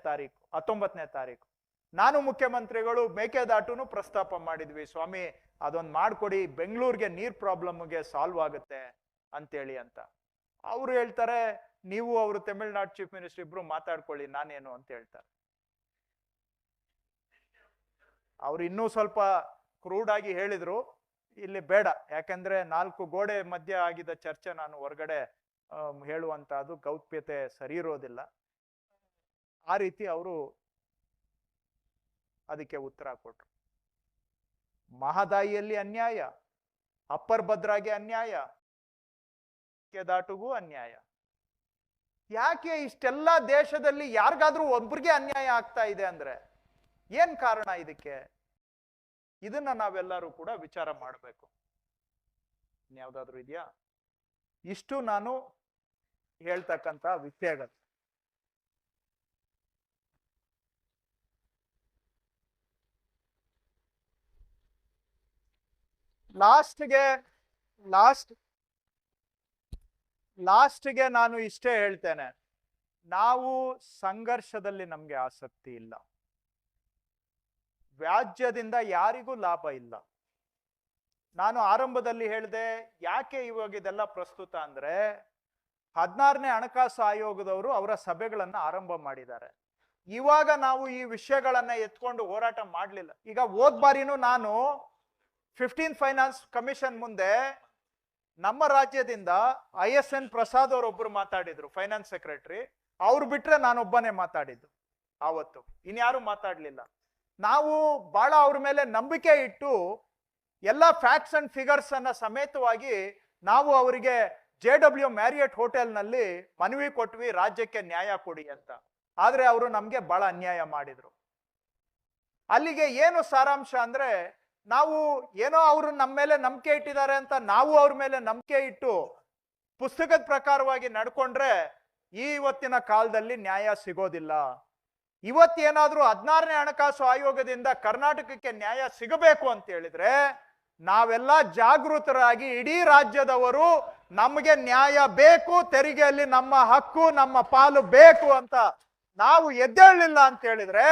ತಾರೀಕು. ನಾನು ಮುಖ್ಯಮಂತ್ರಿಗಳು ಮೇಕೆದಾಟುನು ಪ್ರಸ್ತಾಪ ಮಾಡಿದ್ವಿ, ಸ್ವಾಮಿ ಅದೊಂದು ಮಾಡ್ಕೊಡಿ, ಬೆಂಗಳೂರಿಗೆ ನೀರ್ ಪ್ರಾಬ್ಲಮ್ಗೆ ಸಾಲ್ವ್ ಆಗುತ್ತೆ ಅಂತೇಳಿ ಅಂತ. ಅವರು ಹೇಳ್ತಾರೆ, ನೀವು ಅವರು ತಮಿಳ್ನಾಡು ಚೀಫ್ ಮಿನಿಸ್ಟರ್ ಇಬ್ರು ಮಾತಾಡ್ಕೊಳ್ಳಿ, ನಾನೇನು ಅಂತ ಹೇಳ್ತಾರೆ. ಅವ್ರು ಇನ್ನೂ ಸ್ವಲ್ಪ ಕ್ರೂಡ್ ಆಗಿ ಹೇಳಿದ್ರು, ಇಲ್ಲಿ ಬೇಡ, ಯಾಕಂದ್ರೆ 4 ಗೋಡೆ ಮಧ್ಯ ಆಗಿದ್ದ ಚರ್ಚೆ ನಾನು ಹೊರಗಡೆ ಹೇಳುವಂತಹದ್ದು ಗೌಪ್ಯತೆ ಸರಿ ಇರೋದಿಲ್ಲ. ಆ ರೀತಿ ಅವರು ಅದಕ್ಕೆ ಉತ್ತರ ಕೊಟ್ರು. ಮಹದಾಯಿಯಲ್ಲಿ ಅನ್ಯಾಯ, ಅಪ್ಪರ್ ಭದ್ರಾಗೆ ಅನ್ಯಾಯ, ಮೇಕೆದಾಟುಗೂ ಅನ್ಯಾಯ. ಯಾಕೆ ಇಷ್ಟೆಲ್ಲ ದೇಶದಲ್ಲಿ ಯಾರಿಗಾದ್ರೂ ಒಬ್ರಿಗೆ ಅನ್ಯಾಯ ಆಗ್ತಾ ಇದೆ ಅಂದ್ರೆ ಏನ್ ಕಾರಣ ಇದಕ್ಕೆ? ಇದನ್ನ ನಾವೆಲ್ಲರೂ ಕೂಡ ವಿಚಾರ ಮಾಡಬೇಕು. ಇನ್ಯಾವುದಾದ್ರೂ ಇದೆಯಾ? ಇಷ್ಟು ನಾನು ಹೇಳ್ತಕ್ಕಂತ ವಿಷಯಗಳು. ಲಾಸ್ಟ್ಗೆ ನಾನು ಇಷ್ಟೇ ಹೇಳ್ತೇನೆ, ನಾವು ಸಂಘರ್ಷದಲ್ಲಿ ನಮ್ಗೆ ಆಸಕ್ತಿ ಇಲ್ಲ, ವ್ಯಾಜ್ಯದಿಂದ ಯಾರಿಗೂ ಲಾಭ ಇಲ್ಲ. ನಾನು ಆರಂಭದಲ್ಲಿ ಹೇಳಿದೆ, ಯಾಕೆ ಇವಾಗ ಇದೆಲ್ಲ ಪ್ರಸ್ತುತ ಅಂದ್ರೆ 16ನೇ ಹಣಕಾಸು ಆಯೋಗದವರು ಅವರ ಸಭೆಗಳನ್ನ ಆರಂಭ ಮಾಡಿದ್ದಾರೆ. ಇವಾಗ ನಾವು ಈ ವಿಷಯಗಳನ್ನ ಎತ್ಕೊಂಡು ಹೋರಾಟ ಮಾಡ್ಲಿಲ್ಲ. ಈಗ ಹೋದ್ ಬಾರಿನೂ ನಾನು 15th ಫೈನಾನ್ಸ್ ಕಮಿಷನ್ ಮುಂದೆ ನಮ್ಮ ರಾಜ್ಯದಿಂದ ISN ಪ್ರಸಾದ್ ಅವರೊಬ್ರು ಮಾತಾಡಿದ್ರು, ಫೈನಾನ್ಸ್ ಸೆಕ್ರೆಟರಿ. ಅವ್ರು ಬಿಟ್ರೆ ನಾನೊಬ್ಬನೇ ಮಾತಾಡಿದ್ದು ಆವತ್ತು, ಇನ್ಯಾರು ಮಾತಾಡ್ಲಿಲ್ಲ. ನಾವು ಬಹಳ ಅವ್ರ ಮೇಲೆ ನಂಬಿಕೆ ಇಟ್ಟು ಎಲ್ಲ ಫ್ಯಾಕ್ಟ್ಸ್ ಅಂಡ್ ಫಿಗರ್ಸ್ ಅನ್ನ ಸಮೇತವಾಗಿ ನಾವು ಅವರಿಗೆ JW ಮ್ಯಾರಿಯಟ್ ಹೋಟೆಲ್ನಲ್ಲಿ ಮನವಿ ಕೊಟ್ವಿ, ರಾಜ್ಯಕ್ಕೆ ನ್ಯಾಯ ಕೊಡಿ ಅಂತ. ಆದ್ರೆ ಅವರು ನಮ್ಗೆ ಬಹಳ ಅನ್ಯಾಯ ಮಾಡಿದ್ರು. ಅಲ್ಲಿಗೆ ಏನು ಸಾರಾಂಶ ಅಂದ್ರೆ, ನಾವು ಏನೋ ಅವರು ನಮ್ಮ ಮೇಲೆ ನಂಬಿಕೆ ಇಟ್ಟಿದ್ದಾರೆ ಅಂತ ನಾವು ಅವ್ರ ಮೇಲೆ ನಂಬಿಕೆ ಇಟ್ಟು ಪುಸ್ತಕದ ಪ್ರಕಾರವಾಗಿ ನಡ್ಕೊಂಡ್ರೆ ಇವತ್ತಿನ ಕಾಲದಲ್ಲಿ ನ್ಯಾಯ ಸಿಗೋದಿಲ್ಲ. ಇವತ್ತೇನಾದ್ರೂ 16ನೇ ಹಣಕಾಸು ಆಯೋಗದಿಂದ ಕರ್ನಾಟಕಕ್ಕೆ ನ್ಯಾಯ ಸಿಗಬೇಕು ಅಂತ ಹೇಳಿದ್ರೆ ನಾವೆಲ್ಲ ಜಾಗೃತರಾಗಿ ಇಡೀ ರಾಜ್ಯದವರು ನಮಗೆ ನ್ಯಾಯ ಬೇಕು, ತೆರಿಗೆಯಲ್ಲಿ ನಮ್ಮ ಹಕ್ಕು, ನಮ್ಮ ಪಾಲು ಬೇಕು ಅಂತ ನಾವು ಎದ್ದೇಳಲಿಲ್ಲ ಅಂತ ಹೇಳಿದ್ರೆ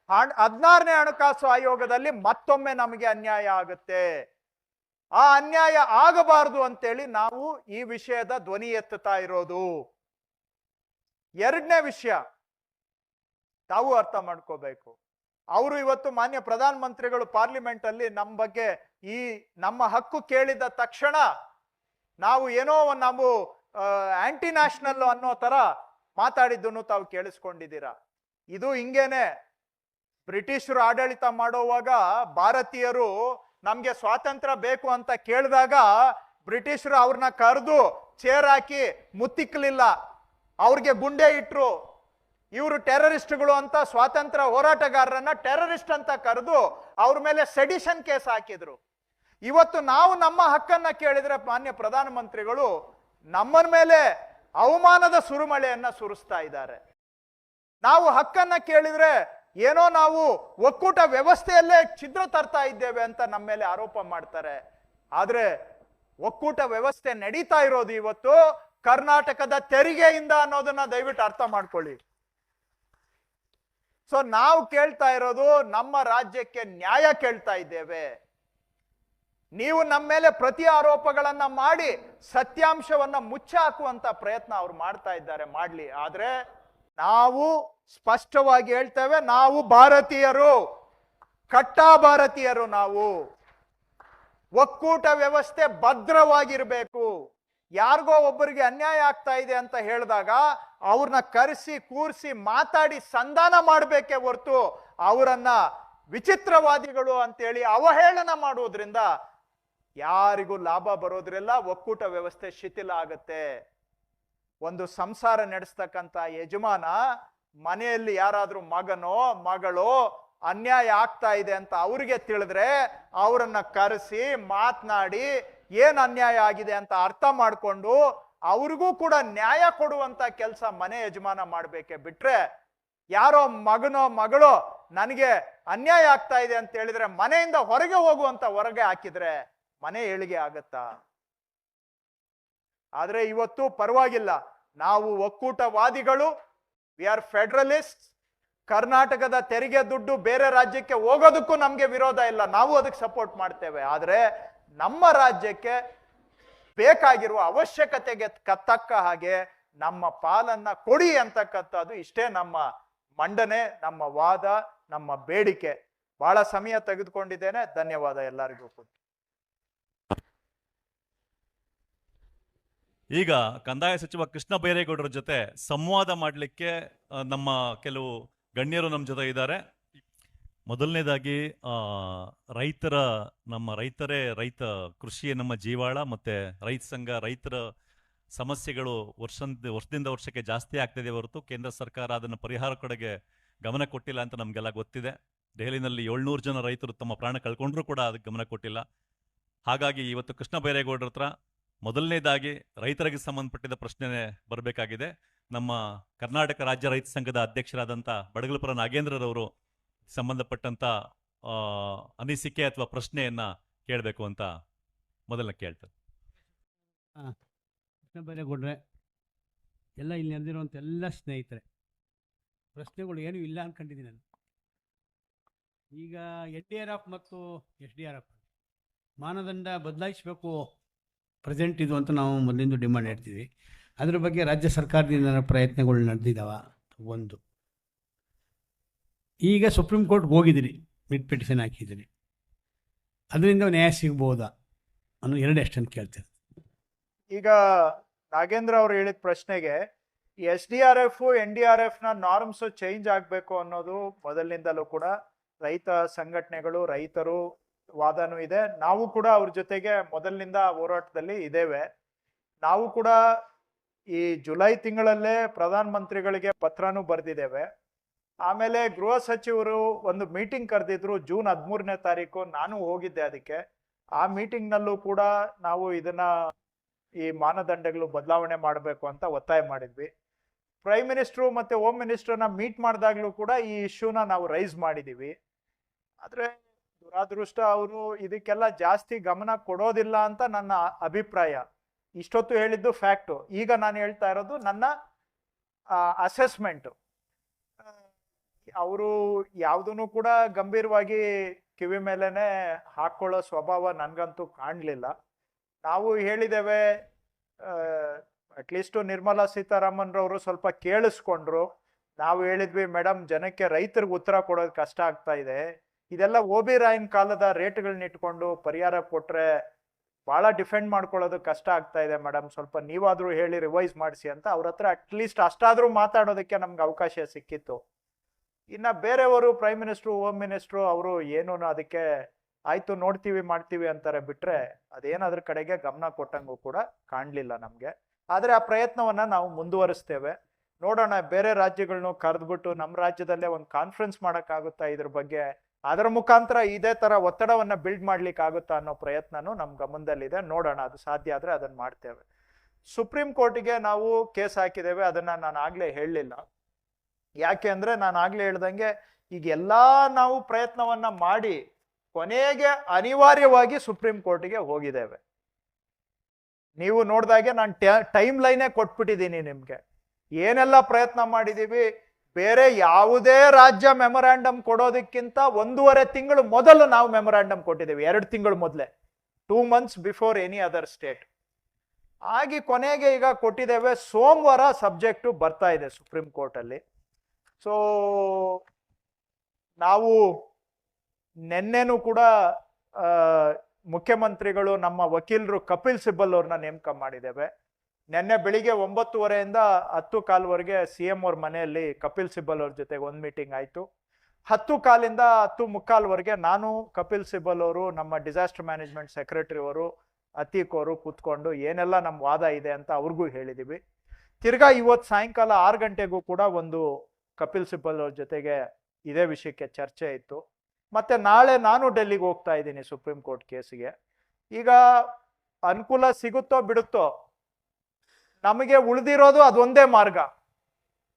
16ನೇ ಹಣಕಾಸು ಆಯೋಗದಲ್ಲಿ ಮತ್ತೊಮ್ಮೆ ನಮಗೆ ಅನ್ಯಾಯ ಆಗುತ್ತೆ. ಆ ಅನ್ಯಾಯ ಆಗಬಾರದು ಅಂತೇಳಿ ನಾವು ಈ ವಿಷಯದ ಧ್ವನಿ ಎತ್ತುತ್ತಾ ಇರೋದು. ಎರಡನೇ ವಿಷಯ ತಾವು ಅರ್ಥ ಮಾಡ್ಕೋಬೇಕು. ಅವರು ಇವತ್ತು ಮಾನ್ಯ ಪ್ರಧಾನ ಮಂತ್ರಿಗಳು ಪಾರ್ಲಿಮೆಂಟ್ ಅಲ್ಲಿ ನಮ್ಮ ಬಗ್ಗೆ ಈ ನಮ್ಮ ಹಕ್ಕು ಕೇಳಿದ ತಕ್ಷಣ ನಾವು ಏನೋ ನಾವು ಆಂಟಿ ನ್ಯಾಷನಲ್ ಅನ್ನೋ ತರ ಮಾತಾಡಿದ್ದನ್ನು ತಾವು ಕೇಳಿಸ್ಕೊಂಡಿದ್ದೀರಾ. ಇದು ಹಿಂಗೇನೆ ಬ್ರಿಟಿಷರು ಆಡಳಿತ ಮಾಡುವಾಗ ಭಾರತೀಯರು ನಮ್ಗೆ ಸ್ವಾತಂತ್ರ್ಯ ಬೇಕು ಅಂತ ಕೇಳಿದಾಗ ಬ್ರಿಟಿಷರು ಅವ್ರನ್ನ ಕರೆದು ಚೇರ್ ಹಾಕಿ ಮುತ್ತಿಕ್ಲಿಲ್ಲ, ಅವ್ರಿಗೆ ಗುಂಡೆ ಇಟ್ರು. ಇವರು ಟೆರರಿಸ್ಟ್ಗಳು ಅಂತ ಸ್ವಾತಂತ್ರ್ಯ ಹೋರಾಟಗಾರರನ್ನ ಟೆರರಿಸ್ಟ್ ಅಂತ ಕರೆದು ಅವ್ರ ಮೇಲೆ ಸೆಡಿಷನ್ ಕೇಸ್ ಹಾಕಿದ್ರು. ಇವತ್ತು ನಾವು ನಮ್ಮ ಹಕ್ಕನ್ನ ಕೇಳಿದ್ರೆ ಮಾನ್ಯ ಪ್ರಧಾನ ಮಂತ್ರಿಗಳು ನಮ್ಮನ ಮೇಲೆ ಅವಮಾನದ ಸುರುಮಳೆಯನ್ನ ಸುರಿಸ್ತಾ ಇದ್ದಾರೆ. ನಾವು ಹಕ್ಕನ್ನ ಕೇಳಿದ್ರೆ ಏನೋ ನಾವು ಒಕ್ಕೂಟ ವ್ಯವಸ್ಥೆಯಲ್ಲೇ ಛಿದ್ರ ತರ್ತಾ ಇದ್ದೇವೆ ಅಂತ ನಮ್ಮ ಮೇಲೆ ಆರೋಪ ಮಾಡ್ತಾರೆ. ಆದ್ರೆ ಒಕ್ಕೂಟ ವ್ಯವಸ್ಥೆ ನಡೀತಾ ಇರೋದು ಇವತ್ತು ಕರ್ನಾಟಕದ ತೆರಿಗೆಯಿಂದ ಅನ್ನೋದನ್ನ ದಯವಿಟ್ಟು ಅರ್ಥ ಮಾಡ್ಕೊಳ್ಳಿ. ಸೊ ನಾವು ಕೇಳ್ತಾ ಇರೋದು ನಮ್ಮ ರಾಜ್ಯಕ್ಕೆ ನ್ಯಾಯ ಕೇಳ್ತಾ ಇದ್ದೇವೆ. ನೀವು ನಮ್ಮ ಮೇಲೆ ಪ್ರತಿ ಆರೋಪಗಳನ್ನ ಮಾಡಿ ಸತ್ಯಾಂಶವನ್ನ ಮುಚ್ಚಾಕುವಂತ ಪ್ರಯತ್ನ ಅವ್ರು ಮಾಡ್ತಾ ಇದ್ದಾರೆ, ಮಾಡ್ಲಿ. ಆದ್ರೆ ನಾವು ಸ್ಪಷ್ಟವಾಗಿ ಹೇಳ್ತೇವೆ, ನಾವು ಭಾರತೀಯರು, ಕಟ್ಟಾ ಭಾರತೀಯರು. ನಾವು ಒಕ್ಕೂಟ ವ್ಯವಸ್ಥೆ ಭದ್ರವಾಗಿರ್ಬೇಕು. ಯಾರಿಗೋ ಒಬ್ಬರಿಗೆ ಅನ್ಯಾಯ ಆಗ್ತಾ ಇದೆ ಅಂತ ಹೇಳಿದಾಗ ಅವ್ರನ್ನ ಕರೆಸಿ ಕೂರಿಸಿ ಮಾತಾಡಿ ಸಂಧಾನ ಮಾಡಬೇಕೇ ಹೊರತು ಅವರನ್ನ ವಿಚಿತ್ರವಾದಿಗಳು ಅಂತೇಳಿ ಅವಹೇಳನ ಮಾಡೋದ್ರಿಂದ ಯಾರಿಗೂ ಲಾಭ ಬರೋದ್ರಿಲ್ಲ. ಒಕ್ಕೂಟ ವ್ಯವಸ್ಥೆ ಶಿಥಿಲ ಆಗತ್ತೆ. ಒಂದು ಸಂಸಾರ ನಡೆಸ್ತಕ್ಕಂಥ ಯಜಮಾನ ಮನೆಯಲ್ಲಿ ಯಾರಾದ್ರೂ ಮಗನೋ ಮಗಳೋ ಅನ್ಯಾಯ ಆಗ್ತಾ ಇದೆ ಅಂತ ಅವ್ರಿಗೆ ತಿಳಿದ್ರೆ ಅವರನ್ನ ಕರೆಸಿ ಮಾತನಾಡಿ ಏನ್ ಅನ್ಯಾಯ ಆಗಿದೆ ಅಂತ ಅರ್ಥ ಮಾಡ್ಕೊಂಡು ಅವ್ರಿಗೂ ಕೂಡ ನ್ಯಾಯ ಕೊಡುವಂತ ಕೆಲಸ ಮನೆ ಯಜಮಾನ ಮಾಡ್ಬೇಕೆ ಬಿಟ್ರೆ, ಯಾರೋ ಮಗನೋ ಮಗಳೋ ನನಗೆ ಅನ್ಯಾಯ ಆಗ್ತಾ ಇದೆ ಅಂತ ಹೇಳಿದ್ರೆ ಮನೆಯಿಂದ ಹೊರಗೆ ಹೋಗುವಂತ ಹೊರಗೆ ಹಾಕಿದ್ರೆ ಮನೆ ಏಳಿಗೆ ಆಗತ್ತಾ? ಆದ್ರೆ ಇವತ್ತು ಪರವಾಗಿಲ್ಲ, ನಾವು ಒಕ್ಕೂಟವಾದಿಗಳು, ವಿ ಆರ್ ಫೆಡರಲಿಸ್ಟ್. ಕರ್ನಾಟಕದ ತೆರಿಗೆ ದುಡ್ಡು ಬೇರೆ ರಾಜ್ಯಕ್ಕೆ ಹೋಗೋದಕ್ಕೂ ನಮ್ಗೆ ವಿರೋಧ ಇಲ್ಲ, ನಾವು ಅದಕ್ಕೆ ಸಪೋರ್ಟ್ ಮಾಡ್ತೇವೆ. ಆದ್ರೆ ನಮ್ಮ ರಾಜ್ಯಕ್ಕೆ ಬೇಕಾಗಿರುವ ಅವಶ್ಯಕತೆಗೆ ತಕ್ಕ ಹಾಗೆ ನಮ್ಮ ಪಾಲನ್ನ ಕೊಡಿ ಅಂತಕ್ಕಂಥದ್ದು ಇಷ್ಟೇ ನಮ್ಮ ಮಂಡನೆ, ನಮ್ಮ ವಾದ, ನಮ್ಮ ಬೇಡಿಕೆ. ಬಹಳ ಸಮಯ ತೆಗೆದುಕೊಂಡಿದ್ದೇನೆ, ಧನ್ಯವಾದ ಎಲ್ಲರಿಗೂ. ಈಗ ಕಂದಾಯ ಸಚಿವ ಕೃಷ್ಣ ಬೈರೇಗೌಡರ ಜೊತೆ ಸಂವಾದ ಮಾಡಲಿಕ್ಕೆ ನಮ್ಮ ಕೆಲವು ಗಣ್ಯರು ನಮ್ಮ ಜೊತೆ ಇದ್ದಾರೆ. ಮೊದಲನೇದಾಗಿ ರೈತ ಕೃಷಿಯೇ ನಮ್ಮ ಜೀವಾಳ, ಮತ್ತೆ ರೈತ ಸಂಘ, ರೈತರ ಸಮಸ್ಯೆಗಳು ವರ್ಷದಿಂದ ವರ್ಷಕ್ಕೆ ಜಾಸ್ತಿ ಆಗ್ತಿದೆ ಹೊರತು ಕೇಂದ್ರ ಸರ್ಕಾರ ಅದನ್ನು ಪರಿಹಾರ ಕಡೆಗೆ ಗಮನ ಕೊಟ್ಟಿಲ್ಲ ಅಂತ ನಮಗೆಲ್ಲ ಗೊತ್ತಿದೆ. ದೆಹಲಿನಲ್ಲಿ 700 ಜನ ರೈತರು ತಮ್ಮ ಪ್ರಾಣ ಕಳ್ಕೊಂಡ್ರೂ ಕೂಡ ಅದಕ್ಕೆ ಗಮನ ಕೊಟ್ಟಿಲ್ಲ. ಹಾಗಾಗಿ ಇವತ್ತು ಕೃಷ್ಣ ಬೈರೇಗೌಡರ ಹತ್ರ ಮೊದಲನೇದಾಗಿ ರೈತರಿಗೆ ಸಂಬಂಧಪಟ್ಟಿದ ಪ್ರಶ್ನೆ ಬರಬೇಕಾಗಿದೆ. ನಮ್ಮ ಕರ್ನಾಟಕ ರಾಜ್ಯ ರೈತ ಸಂಘದ ಅಧ್ಯಕ್ಷರಾದಂಥ ಬಡಗಲಪುರ ನಾಗೇಂದ್ರರವರು ಸಂಬಂಧಪಟ್ಟಂತ ಅನಿಸಿಕೆ ಅಥವಾ ಪ್ರಶ್ನೆಯನ್ನ ಕೇಳಬೇಕು ಅಂತ ಮೊದಲನೇ ಕೇಳ್ತಾರೆ. ಕೃಷ್ಣ ಬೈರೇಗೌಡ್ರೆ, ಎಲ್ಲ ಇಲ್ಲಿ ನಡೆದಿರುವಂಥ ಎಲ್ಲ ಸ್ನೇಹಿತರೆ, ಪ್ರಶ್ನೆಗಳು ಏನೂ ಇಲ್ಲ ಅನ್ಕೊಂಡಿದ್ದೀನಿ ನಾನು. ಈಗ NDRF ಮತ್ತು SDRF ಮಾನದಂಡ ಬದಲಾಯಿಸಬೇಕು ಪ್ರೆಸೆಂಟ್ ಇದು ಅಂತ ನಾವು ಮೊದಲಿಂದ ಡಿಮಾಂಡ್ ಮಾಡ್ತೀವಿ. ಅದ್ರ ಬಗ್ಗೆ ರಾಜ್ಯ ಸರ್ಕಾರದಿಂದ ಪ್ರಯತ್ನಗಳು ನಡೆದಿದ್ದಾವ. ಒಂದು, ಈಗ ಸುಪ್ರೀಂ ಕೋರ್ಟ್ಗೆ ಹೋಗಿದ್ದೀರಿ, ರಿಟ್ ಪಿಟಿಷನ್ ಹಾಕಿದ್ದೀರಿ, ಅದರಿಂದ ನ್ಯಾಯ ಸಿಗ್ಬೋದಾ ಅನ್ನೋ ಎರಡು ಎಷ್ಟಂತ ಕೇಳ್ತೇನೆ. ಈಗ ನಾಗೇಂದ್ರ ಅವರು ಹೇಳಿದ ಪ್ರಶ್ನೆಗೆ SDRF NDRF ನ ನಾರ್ಮ್ಸ್ ಚೇಂಜ್ ಆಗಬೇಕು ಅನ್ನೋದು ಮೊದಲಿನಿಂದಲೂ ಕೂಡ ರೈತ ಸಂಘಟನೆಗಳು, ರೈತರು ವಾದನೂ ಇದೆ. ನಾವು ಕೂಡ ಅವ್ರ ಜೊತೆಗೆ ಮೊದಲಿನಿಂದ ಹೋರಾಟದಲ್ಲಿ ಇದ್ದೇವೆ. ನಾವು ಕೂಡ ಈ ಜುಲೈ ತಿಂಗಳಲ್ಲೇ ಪ್ರಧಾನ ಮಂತ್ರಿಗಳಿಗೆ ಪತ್ರನೂ ಬರೆದಿದ್ದೇವೆ. ಆಮೇಲೆ ಗೃಹ ಸಚಿವರು ಒಂದು ಮೀಟಿಂಗ್ ಕರೆದಿದ್ರು ಜೂನ್ 13ನೇ ತಾರೀಕು, ನಾನು ಹೋಗಿದ್ದೆ ಅದಕ್ಕೆ. ಆ ಮೀಟಿಂಗ್ ನಲ್ಲೂ ಕೂಡ ನಾವು ಇದನ್ನ ಈ ಮಾನದಂಡಗಳು ಬದಲಾವಣೆ ಮಾಡಬೇಕು ಅಂತ ಒತ್ತಾಯ ಮಾಡಿದ್ವಿ. ಪ್ರೈಮ್ ಮಿನಿಸ್ಟ್ರು ಮತ್ತೆ ಹೋಮ್ ಮಿನಿಸ್ಟರ್ನ ಮೀಟ್ ಮಾಡಿದಾಗ್ಲೂ ಕೂಡ ಈ ಇಶ್ಯೂನ ನಾವು ರೈಸ್ ಮಾಡಿದೀವಿ. ಆದ್ರೆ ದುರಾದೃಷ್ಟ ಅವರು ಇದಕ್ಕೆಲ್ಲ ಜಾಸ್ತಿ ಗಮನ ಕೊಡೋದಿಲ್ಲ ಅಂತ ನನ್ನ ಅಭಿಪ್ರಾಯ. ಇಷ್ಟೊತ್ತು ಹೇಳಿದ್ದು ಫ್ಯಾಕ್ಟು, ಈಗ ನಾನು ಹೇಳ್ತಾ ಇರೋದು ನನ್ನ ಅಸೆಸ್ಮೆಂಟ್. ಅವರು ಯಾವುದನ್ನು ಕೂಡ ಗಂಭೀರವಾಗಿ ಕಿವಿ ಮೇಲೆನೆ ಹಾಕೊಳ್ಳೋ ಸ್ವಭಾವ ನನ್ಗಂತೂ ಕಾಣ್ಲಿಲ್ಲ. ನಾವು ಹೇಳಿದ್ದೇವೆ, ಅಟ್ಲೀಸ್ಟ್ ನಿರ್ಮಲಾ ಸೀತಾರಾಮನ್ ರವರು ಸ್ವಲ್ಪ ಕೇಳಿಸ್ಕೊಂಡ್ರು. ನಾವು ಹೇಳಿದ್ವಿ, ಮೇಡಮ್ ಜನಕ್ಕೆ ರೈತರಿಗೆ ಉತ್ತರ ಕೊಡೋದು ಕಷ್ಟ ಆಗ್ತಾ ಇದೆ, ಇದೆಲ್ಲ ಓಬಿ ರಾಯನ್ ಕಾಲದ ರೇಟ್ಗಳನ್ನ ಇಟ್ಕೊಂಡು ಪರಿಹಾರ ಕೊಟ್ರೆ ಬಹಳ ಡಿಫೆಂಡ್ ಮಾಡ್ಕೊಳ್ಳೋದು ಕಷ್ಟ ಆಗ್ತಾ ಇದೆ ಮೇಡಮ್, ಸ್ವಲ್ಪ ನೀವಾದ್ರೂ ಹೇಳಿ ರಿವೈಸ್ ಮಾಡಿಸಿ ಅಂತ ಅವ್ರ ಹತ್ರ ಅಟ್ಲೀಸ್ಟ್ ಅಷ್ಟಾದ್ರೂ ಮಾತಾಡೋದಕ್ಕೆ ನಮ್ಗೆ ಅವಕಾಶ ಸಿಕ್ಕಿತ್ತು. ಇನ್ನ ಬೇರೆಯವರು ಪ್ರೈಮ್ ಮಿನಿಸ್ಟ್ರು, ಹೋಮ್ ಮಿನಿಸ್ಟ್ರು ಅವರು ಏನೂ ಅದಕ್ಕೆ ಆಯ್ತು ನೋಡ್ತೀವಿ ಮಾಡ್ತೀವಿ ಅಂತಾರೆ ಬಿಟ್ರೆ ಅದೇನಾದ್ರ ಕಡೆಗೆ ಗಮನ ಕೊಟ್ಟಂಗೂ ಕೂಡ ಕಾಣ್ಲಿಲ್ಲ ನಮ್ಗೆ. ಆದ್ರೆ ಆ ಪ್ರಯತ್ನವನ್ನ ನಾವು ಮುಂದುವರಿಸ್ತೇವೆ. ನೋಡೋಣ, ಬೇರೆ ರಾಜ್ಯಗಳನ್ನೂ ಕರೆದ್ಬಿಟ್ಟು ನಮ್ಮ ರಾಜ್ಯದಲ್ಲೇ ಒಂದು ಕಾನ್ಫರೆನ್ಸ್ ಮಾಡಕ್ಕಾಗುತ್ತಾ ಇದ್ರ ಬಗ್ಗೆ, ಅದರ ಮುಖಾಂತರ ಇದೇ ತರ ಒತ್ತಡವನ್ನ ಬಿಲ್ಡ್ ಮಾಡ್ಲಿಕ್ಕೆ ಆಗುತ್ತಾ ಅನ್ನೋ ಪ್ರಯತ್ನನೂ ನಮ್ ಗಮನದಲ್ಲಿದೆ. ನೋಡೋಣ, ಅದು ಸಾಧ್ಯ ಆದ್ರೆ ಅದನ್ನ ಮಾಡ್ತೇವೆ. ಸುಪ್ರೀಂ ಕೋರ್ಟಿಗೆ ನಾವು ಕೇಸ್ ಹಾಕಿದ್ದೇವೆ, ಅದನ್ನ ನಾನು ಆಗ್ಲೇ ಹೇಳಲಿಲ್ಲ. ಯಾಕೆ ಅಂದ್ರೆ ನಾನು ಆಗ್ಲೇ ಹೇಳ್ದಂಗೆ ಈಗ ಎಲ್ಲಾ ನಾವು ಪ್ರಯತ್ನವನ್ನ ಮಾಡಿ ಕೊನೆಗೆ ಅನಿವಾರ್ಯವಾಗಿ ಸುಪ್ರೀಂ ಕೋರ್ಟಿಗೆ ಹೋಗಿದ್ದೇವೆ. ನೀವು ನೋಡ್ದಾಗೆ ನಾನು ಟೈಮ್ ಲೈನೇ ಕೊಟ್ಬಿಟ್ಟಿದ್ದೀನಿ ನಿಮ್ಗೆ, ಏನೆಲ್ಲ ಪ್ರಯತ್ನ ಮಾಡಿದೀವಿ. ಬೇರೆ ಯಾವುದೇ ರಾಜ್ಯ ಮೆಮೊರಾಂಡಮ್ ಕೊಡೋದಕ್ಕಿಂತ 1.5 ತಿಂಗಳು ಮೊದಲು ನಾವು ಮೆಮೊರಾಂಡಮ್ ಕೊಟ್ಟಿದ್ದೀವಿ, 2 ತಿಂಗಳು ಮೊದಲೇ, 2 months before any other state ಆಗಿ ಕೊನೆಗೆ ಈಗ ಕೊಟ್ಟಿದ್ದೇವೆ. ಸೋಮವಾರ ಸಬ್ಜೆಕ್ಟು ಬರ್ತಾ ಇದೆ ಸುಪ್ರೀಂ ಕೋರ್ಟ್ ಅಲ್ಲಿ. ಸೊ ನಾವು ನಿನ್ನೆನೂ ಕೂಡ ಮುಖ್ಯಮಂತ್ರಿಗಳು ನಮ್ಮ ವಕೀಲರು ಕಪಿಲ್ ಸಿಬ್ಬಲ್ ಅವ್ರನ್ನ ನೇಮಕ ಮಾಡಿದ್ದೇವೆ. ನಿನ್ನೆ ಬೆಳಿಗ್ಗೆ 9:30 10:15 CM ಅವ್ರ ಮನೆಯಲ್ಲಿ ಕಪಿಲ್ ಸಿಬ್ಬಲ್ ಅವ್ರ ಜೊತೆಗೆ ಒಂದು ಮೀಟಿಂಗ್ ಆಯ್ತು. 10:15 10:45 ನಾನು, ಕಪಿಲ್ ಸಿಬ್ಬಲ್ ಅವರು, ನಮ್ಮ ಡಿಸಾಸ್ಟರ್ ಮ್ಯಾನೇಜ್ಮೆಂಟ್ ಸೆಕ್ರೆಟರಿ ಅವರು, ಅತೀಕ್ ಅವರು ಕೂತ್ಕೊಂಡು ಏನೆಲ್ಲ ನಮ್ಮ ವಾದ ಇದೆ ಅಂತ ಅವ್ರಿಗೂ ಹೇಳಿದೀವಿ. ತಿರ್ಗಾ ಇವತ್ತು ಸಾಯಂಕಾಲ 6 ಗಂಟೆಗೂ ಕೂಡ ಒಂದು ಕಪಿಲ್ ಸಿಬ್ಬಲ್ ಅವ್ರ ಜೊತೆಗೆ ಇದೇ ವಿಷಯಕ್ಕೆ ಚರ್ಚೆ ಇತ್ತು. ಮತ್ತೆ ನಾಳೆ ನಾನು ಡೆಲ್ಲಿಗೆ ಹೋಗ್ತಾ ಇದ್ದೀನಿ ಸುಪ್ರೀಂ ಕೋರ್ಟ್ ಕೇಸಿಗೆ. ಈಗ ಅನುಕೂಲ ಸಿಗುತ್ತೋ ಬಿಡುತ್ತೋ, ನಮಗೆ ಉಳಿದಿರೋದು ಅದೊಂದೇ ಮಾರ್ಗ.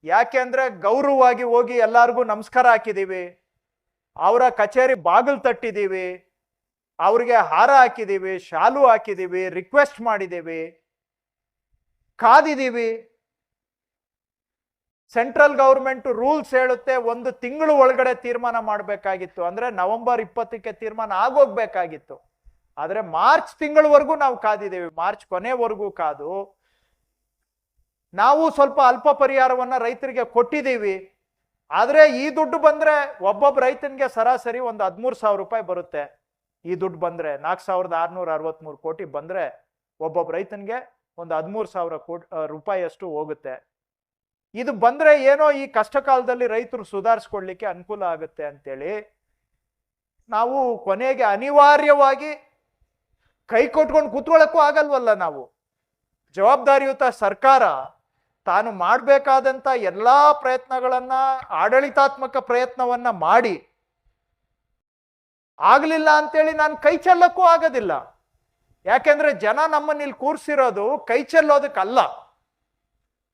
ಯಾಕೆ ಅಂದ್ರೆ ಗೌರವವಾಗಿ ಹೋಗಿ ಎಲ್ಲಾರ್ಗೂ ನಮಸ್ಕಾರ ಹಾಕಿದೀವಿ, ಅವರ ಕಚೇರಿ ಬಾಗಿಲು ತಟ್ಟಿದೀವಿ, ಅವ್ರಿಗೆ ಹಾರ ಹಾಕಿದೀವಿ, ಶಾಲು ಹಾಕಿದೀವಿ, ರಿಕ್ವೆಸ್ಟ್ ಮಾಡಿದೀವಿ, ಕಾದಿದೀವಿ. ಸೆಂಟ್ರಲ್ ಗೌರ್ಮೆಂಟ್ ರೂಲ್ಸ್ ಹೇಳುತ್ತೆ 1 ತಿಂಗಳು ಒಳಗಡೆ ತೀರ್ಮಾನ ಮಾಡಬೇಕಾಗಿತ್ತು, ಅಂದ್ರೆ ನವೆಂಬರ್ 20ಕ್ಕೆ ತೀರ್ಮಾನ ಆಗೋಗ್ಬೇಕಾಗಿತ್ತು. ಆದ್ರೆ ಮಾರ್ಚ್ ತಿಂಗಳವರೆಗೂ ನಾವು ಕಾದಿದ್ದೀವಿ, ಮಾರ್ಚ್ ಕೊನೆವರೆಗೂ ಕಾದು ನಾವು ಸ್ವಲ್ಪ ಅಲ್ಪ ಪರಿಹಾರವನ್ನ ರೈತರಿಗೆ ಕೊಟ್ಟಿದ್ದೀವಿ. ಆದ್ರೆ ಈ ದುಡ್ಡು ಬಂದ್ರೆ ಒಬ್ಬೊಬ್ಬ ರೈತನಿಗೆ ಸರಾಸರಿ ಒಂದು 13,000 ರೂಪಾಯಿ ಬರುತ್ತೆ. ಈ ದುಡ್ಡು ಬಂದ್ರೆ 4,663 ಕೋಟಿ ಬಂದ್ರೆ ಒಬ್ಬೊಬ್ಬ ರೈತನಿಗೆ ಒಂದು 13,000 ರೂಪಾಯಿ ಅಷ್ಟು ಹೋಗುತ್ತೆ. ಇದು ಬಂದ್ರೆ ಏನೋ ಈ ಕಷ್ಟ ಕಾಲದಲ್ಲಿ ರೈತರು ಸುಧಾರಿಸ್ಕೊಳ್ಳಿಕ್ಕೆ ಅನುಕೂಲ ಆಗುತ್ತೆ ಅಂತೇಳಿ ನಾವು ಕೊನೆಗೆ ಅನಿವಾರ್ಯವಾಗಿ ಕೈ ಕೊಟ್ಕೊಂಡು ಕೂತ್ಕೊಳ್ಳಕ್ಕೂ ಆಗಲ್ವಲ್ಲ. ನಾವು ಜವಾಬ್ದಾರಿಯುತ ಸರ್ಕಾರ ತಾನು ಮಾಡಬೇಕಾದಂತ ಎಲ್ಲಾ ಪ್ರಯತ್ನಗಳನ್ನ, ಆಡಳಿತಾತ್ಮಕ ಪ್ರಯತ್ನವನ್ನ ಮಾಡಿ ಆಗ್ಲಿಲ್ಲ ಅಂತೇಳಿ ನಾನು ಕೈ ಚೆಲ್ಲಕ್ಕೂ ಆಗೋದಿಲ್ಲ. ಯಾಕೆಂದ್ರೆ ಜನ ನಮ್ಮನ್ನ ಇಲ್ಲಿ ಕೂರ್ಸಿರೋದು ಕೈ ಚೆಲ್ಲೋದಕ್ಕಲ್ಲ,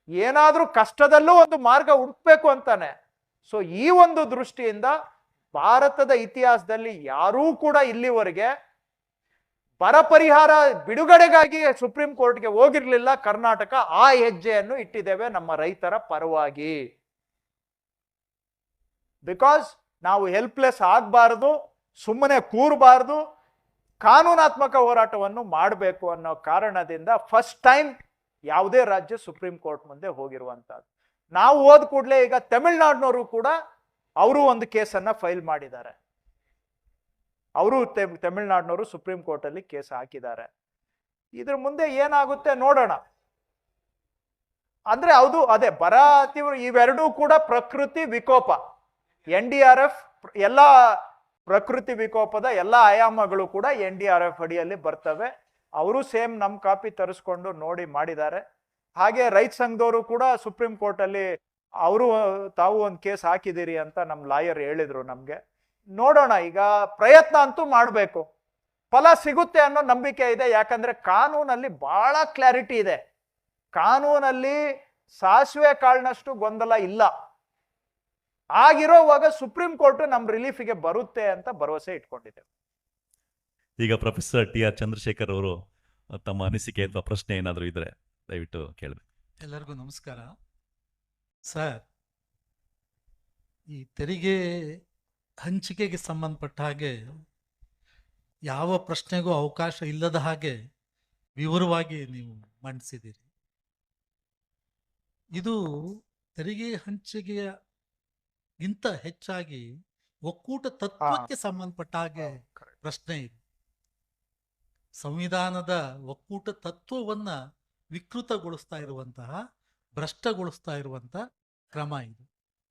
ಏನಾದ್ರೂ ಕಷ್ಟದಲ್ಲೂ ಒಂದು ಮಾರ್ಗ ಹುಡುಕ್ಬೇಕು ಅಂತಾನೆ. ಸೊ ಈ ಒಂದು ದೃಷ್ಟಿಯಿಂದ ಭಾರತದ ಇತಿಹಾಸದಲ್ಲಿ ಯಾರೂ ಕೂಡ ಇಲ್ಲಿವರೆಗೆ ಬರ ಪರಿಹಾರ ಬಿಡುಗಡೆಗಾಗಿ ಸುಪ್ರೀಂ ಕೋರ್ಟ್ಗೆ ಹೋಗಿರ್ಲಿಲ್ಲ. ಕರ್ನಾಟಕ ಆ ಹೆಜ್ಜೆಯನ್ನು ಇಟ್ಟಿದ್ದೇವೆ ನಮ್ಮ ರೈತರ ಪರವಾಗಿ. ಬಿಕಾಸ್ ನಾವು ಹೆಲ್ಪ್ಲೆಸ್ ಆಗಬಾರ್ದು, ಸುಮ್ಮನೆ ಕೂರಬಾರ್ದು, ಕಾನೂನಾತ್ಮಕ ಹೋರಾಟವನ್ನು ಮಾಡಬೇಕು ಅನ್ನೋ ಕಾರಣದಿಂದ ಫಸ್ಟ್ ಟೈಮ್ ಯಾವುದೇ ರಾಜ್ಯ ಸುಪ್ರೀಂ ಕೋರ್ಟ್ ಮುಂದೆ ಹೋಗಿರುವಂತಹದ್ದು. ನಾವು ಹೋದ ಕೂಡಲೇ ಈಗ ತಮಿಳ್ನಾಡಿನವರು ಕೂಡ ಅವರು ಒಂದು ಕೇಸನ್ನ ಫೈಲ್ ಮಾಡಿದ್ದಾರೆ. ಅವರು ತಮಿಳ್ನಾಡಿನವರು ಸುಪ್ರೀಂ ಕೋರ್ಟ್ ಅಲ್ಲಿ ಕೇಸ್ ಹಾಕಿದ್ದಾರೆ. ಇದ್ರ ಮುಂದೆ ಏನಾಗುತ್ತೆ ನೋಡೋಣ. ಅಂದ್ರೆ ಹೌದು, ಅದೇ ಬರ ತೀವ್ರ ಇವೆರಡೂ ಕೂಡ ಪ್ರಕೃತಿ ವಿಕೋಪ. NDRF ಎಲ್ಲ ಪ್ರಕೃತಿ ವಿಕೋಪದ ಎಲ್ಲ ಆಯಾಮಗಳು ಕೂಡ NDRF ಅಡಿಯಲ್ಲಿ ಬರ್ತವೆ. ಅವರು ಸೇಮ್ ನಮ್ಮ ಕಾಪಿ ತರಿಸ್ಕೊಂಡು ನೋಡಿ ಮಾಡಿದ್ದಾರೆ. ಹಾಗೆ ರೈತ ಸಂಘದವರು ಕೂಡ ಸುಪ್ರೀಂ ಕೋರ್ಟ್ ಅಲ್ಲಿ ಅವರು ತಾವು ಒಂದು ಕೇಸ್ ಹಾಕಿದಿರಿ ಅಂತ ನಮ್ಮ ಲಾಯರ್ ಹೇಳಿದ್ರು ನಮ್ಗೆ. ನೋಡೋಣ, ಈಗ ಪ್ರಯತ್ನ ಅಂತೂ ಮಾಡಬೇಕು, ಫಲ ಸಿಗುತ್ತೆ ಅನ್ನೋ ನಂಬಿಕೆ ಇದೆ. ಯಾಕಂದ್ರೆ ಕಾನೂನಲ್ಲಿ ಬಹಳ ಕ್ಲಾರಿಟಿ ಇದೆ, ಕಾನೂನಲ್ಲಿ ಸಾಸಿವೆ ಕಾಳಿನಷ್ಟು ಗೊಂದಲ ಇಲ್ಲ. ಆಗಿರೋವಾಗ ಸುಪ್ರೀಂ ಕೋರ್ಟ್ ನಮ್ಮ ರಿಲೀಫಿಗೆ ಬರುತ್ತೆ ಅಂತ ಭರವಸೆ ಇಟ್ಕೊಂಡಿದ್ದೇವೆ. ಈಗ ಪ್ರೊಫೆಸರ್ TR ಚಂದ್ರಶೇಖರ್ ಅವರು ತಮ್ಮ ಅನಿಸಿಕೆ ಅಥವಾ ಪ್ರಶ್ನೆ ಏನಾದರೂ ಇದ್ರೆ ದಯವಿಟ್ಟು ಕೇಳಬೇಕು. ಎಲ್ಲರಿಗೂ ನಮಸ್ಕಾರ. ಸರ್, ಈ ತೆರಿಗೆ ಹಂಚಿಕೆಗೆ ಸಂಬಂಧಪಟ್ಟ ಹಾಗೆ ಯಾವ ಪ್ರಶ್ನೆಗೂ ಅವಕಾಶ ಇಲ್ಲದ ಹಾಗೆ ವಿವರವಾಗಿ ನೀವು ಮಂಡಿಸಿದ್ದೀರಿ. ಇದು ತೆರಿಗೆ ಹಂಚಿಕೆಗಿಂತ ಹೆಚ್ಚಾಗಿ ಒಕ್ಕೂಟ ತತ್ವಕ್ಕೆ ಸಂಬಂಧಪಟ್ಟ ಹಾಗೆ ಪ್ರಶ್ನೆ ಇದೆ. ಸಂವಿಧಾನದ ಒಕ್ಕೂಟ ತತ್ವವನ್ನ ವಿಕೃತಗೊಳಿಸ್ತಾ ಇರುವಂತಹ, ಭ್ರಷ್ಟಗೊಳಿಸ್ತಾ ಇರುವಂತಹ ಕ್ರಮ ಇದು.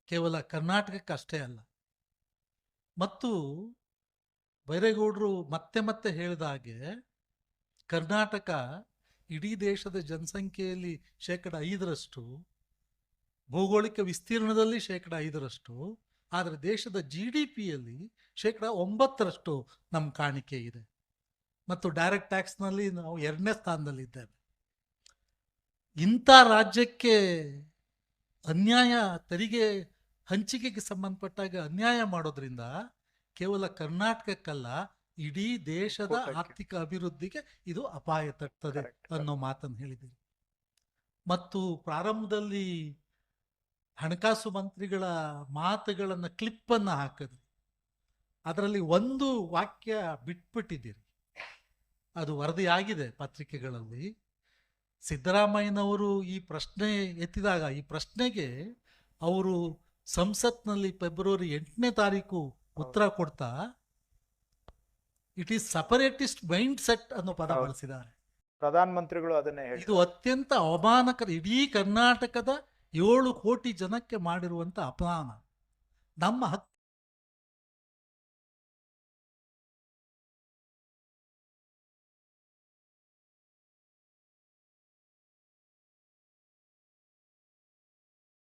ಕೇವಲ ಕರ್ನಾಟಕಕ್ಕೆ ಅಷ್ಟೇ ಅಲ್ಲ. ಮತ್ತು ಬೈರೇಗೌಡರು ಮತ್ತೆ ಮತ್ತೆ ಹೇಳಿದ ಹಾಗೆ ಕರ್ನಾಟಕ ಇಡೀ ದೇಶದ ಜನಸಂಖ್ಯೆಯಲ್ಲಿ 5%, ಭೌಗೋಳಿಕ ವಿಸ್ತೀರ್ಣದಲ್ಲಿ 5%, ಆದರೆ ದೇಶದ GDPಯಲ್ಲಿ 9% ನಮ್ಮ ಕಾಣಿಕೆ ಇದೆ. ಮತ್ತು ಡೈರೆಕ್ಟ್ ಟ್ಯಾಕ್ಸ್ನಲ್ಲಿ ನಾವು 2ನೇ ಸ್ಥಾನದಲ್ಲಿದ್ದೇವೆ. ಇಂಥ ರಾಜ್ಯಕ್ಕೆ ಅನ್ಯಾಯ, ತೆರಿಗೆ ಹಂಚಿಕೆಗೆ ಸಂಬಂಧಪಟ್ಟಾಗ ಅನ್ಯಾಯ ಮಾಡೋದ್ರಿಂದ ಕೇವಲ ಕರ್ನಾಟಕಕ್ಕಲ್ಲ, ಇಡೀ ದೇಶದ ಆರ್ಥಿಕ ಅಭಿವೃದ್ಧಿಗೆ ಇದು ಅಪಾಯ ತರ್ತದೆ ಅನ್ನೋ ಮಾತನ್ನು ಹೇಳಿದ್ದೀರಿ. ಮತ್ತು ಪ್ರಾರಂಭದಲ್ಲಿ ಹಣಕಾಸು ಮಂತ್ರಿಗಳ ಮಾತುಗಳನ್ನು ಕ್ಲಿಪ್ಪನ್ನು ಹಾಕಿದ್ರಿ. ಅದರಲ್ಲಿ ಒಂದು ವಾಕ್ಯ ಬಿಟ್ಬಿಟ್ಟಿದ್ದೀರಿ. ಅದು ವರದಿಯಾಗಿದೆ ಪತ್ರಿಕೆಗಳಲ್ಲಿ. ಸಿದ್ದರಾಮಯ್ಯನವರು ಈ ಪ್ರಶ್ನೆ ಎತ್ತಿದಾಗ, ಈ ಪ್ರಶ್ನೆಗೆ ಅವರು ಸಂಸತ್ನಲ್ಲಿ ಫೆಬ್ರವರಿ 8ನೇ ತಾರೀಕು ಉತ್ತರ ಕೊಡ್ತಾ ಇಟ್ ಈಸ್ ಸಪರೇಟಿಸ್ಟ್ ಮೈಂಡ್ ಸೆಟ್ ಅನ್ನೋ ಪದ ಬಳಸಿದ್ದಾರೆ. ಪ್ರಧಾನ ಮಂತ್ರಿಗಳು ಅದನ್ನೇ ಹೇಳಿ. ಇದು ಅತ್ಯಂತ ಅವಮಾನಕರ. ಇಡೀ ಕರ್ನಾಟಕದ 7 ಕೋಟಿ ಜನಕ್ಕೆ ಮಾಡಿರುವಂತ ಅಪಮಾನ. ನಮ್ಮ ಹಕ್ಕು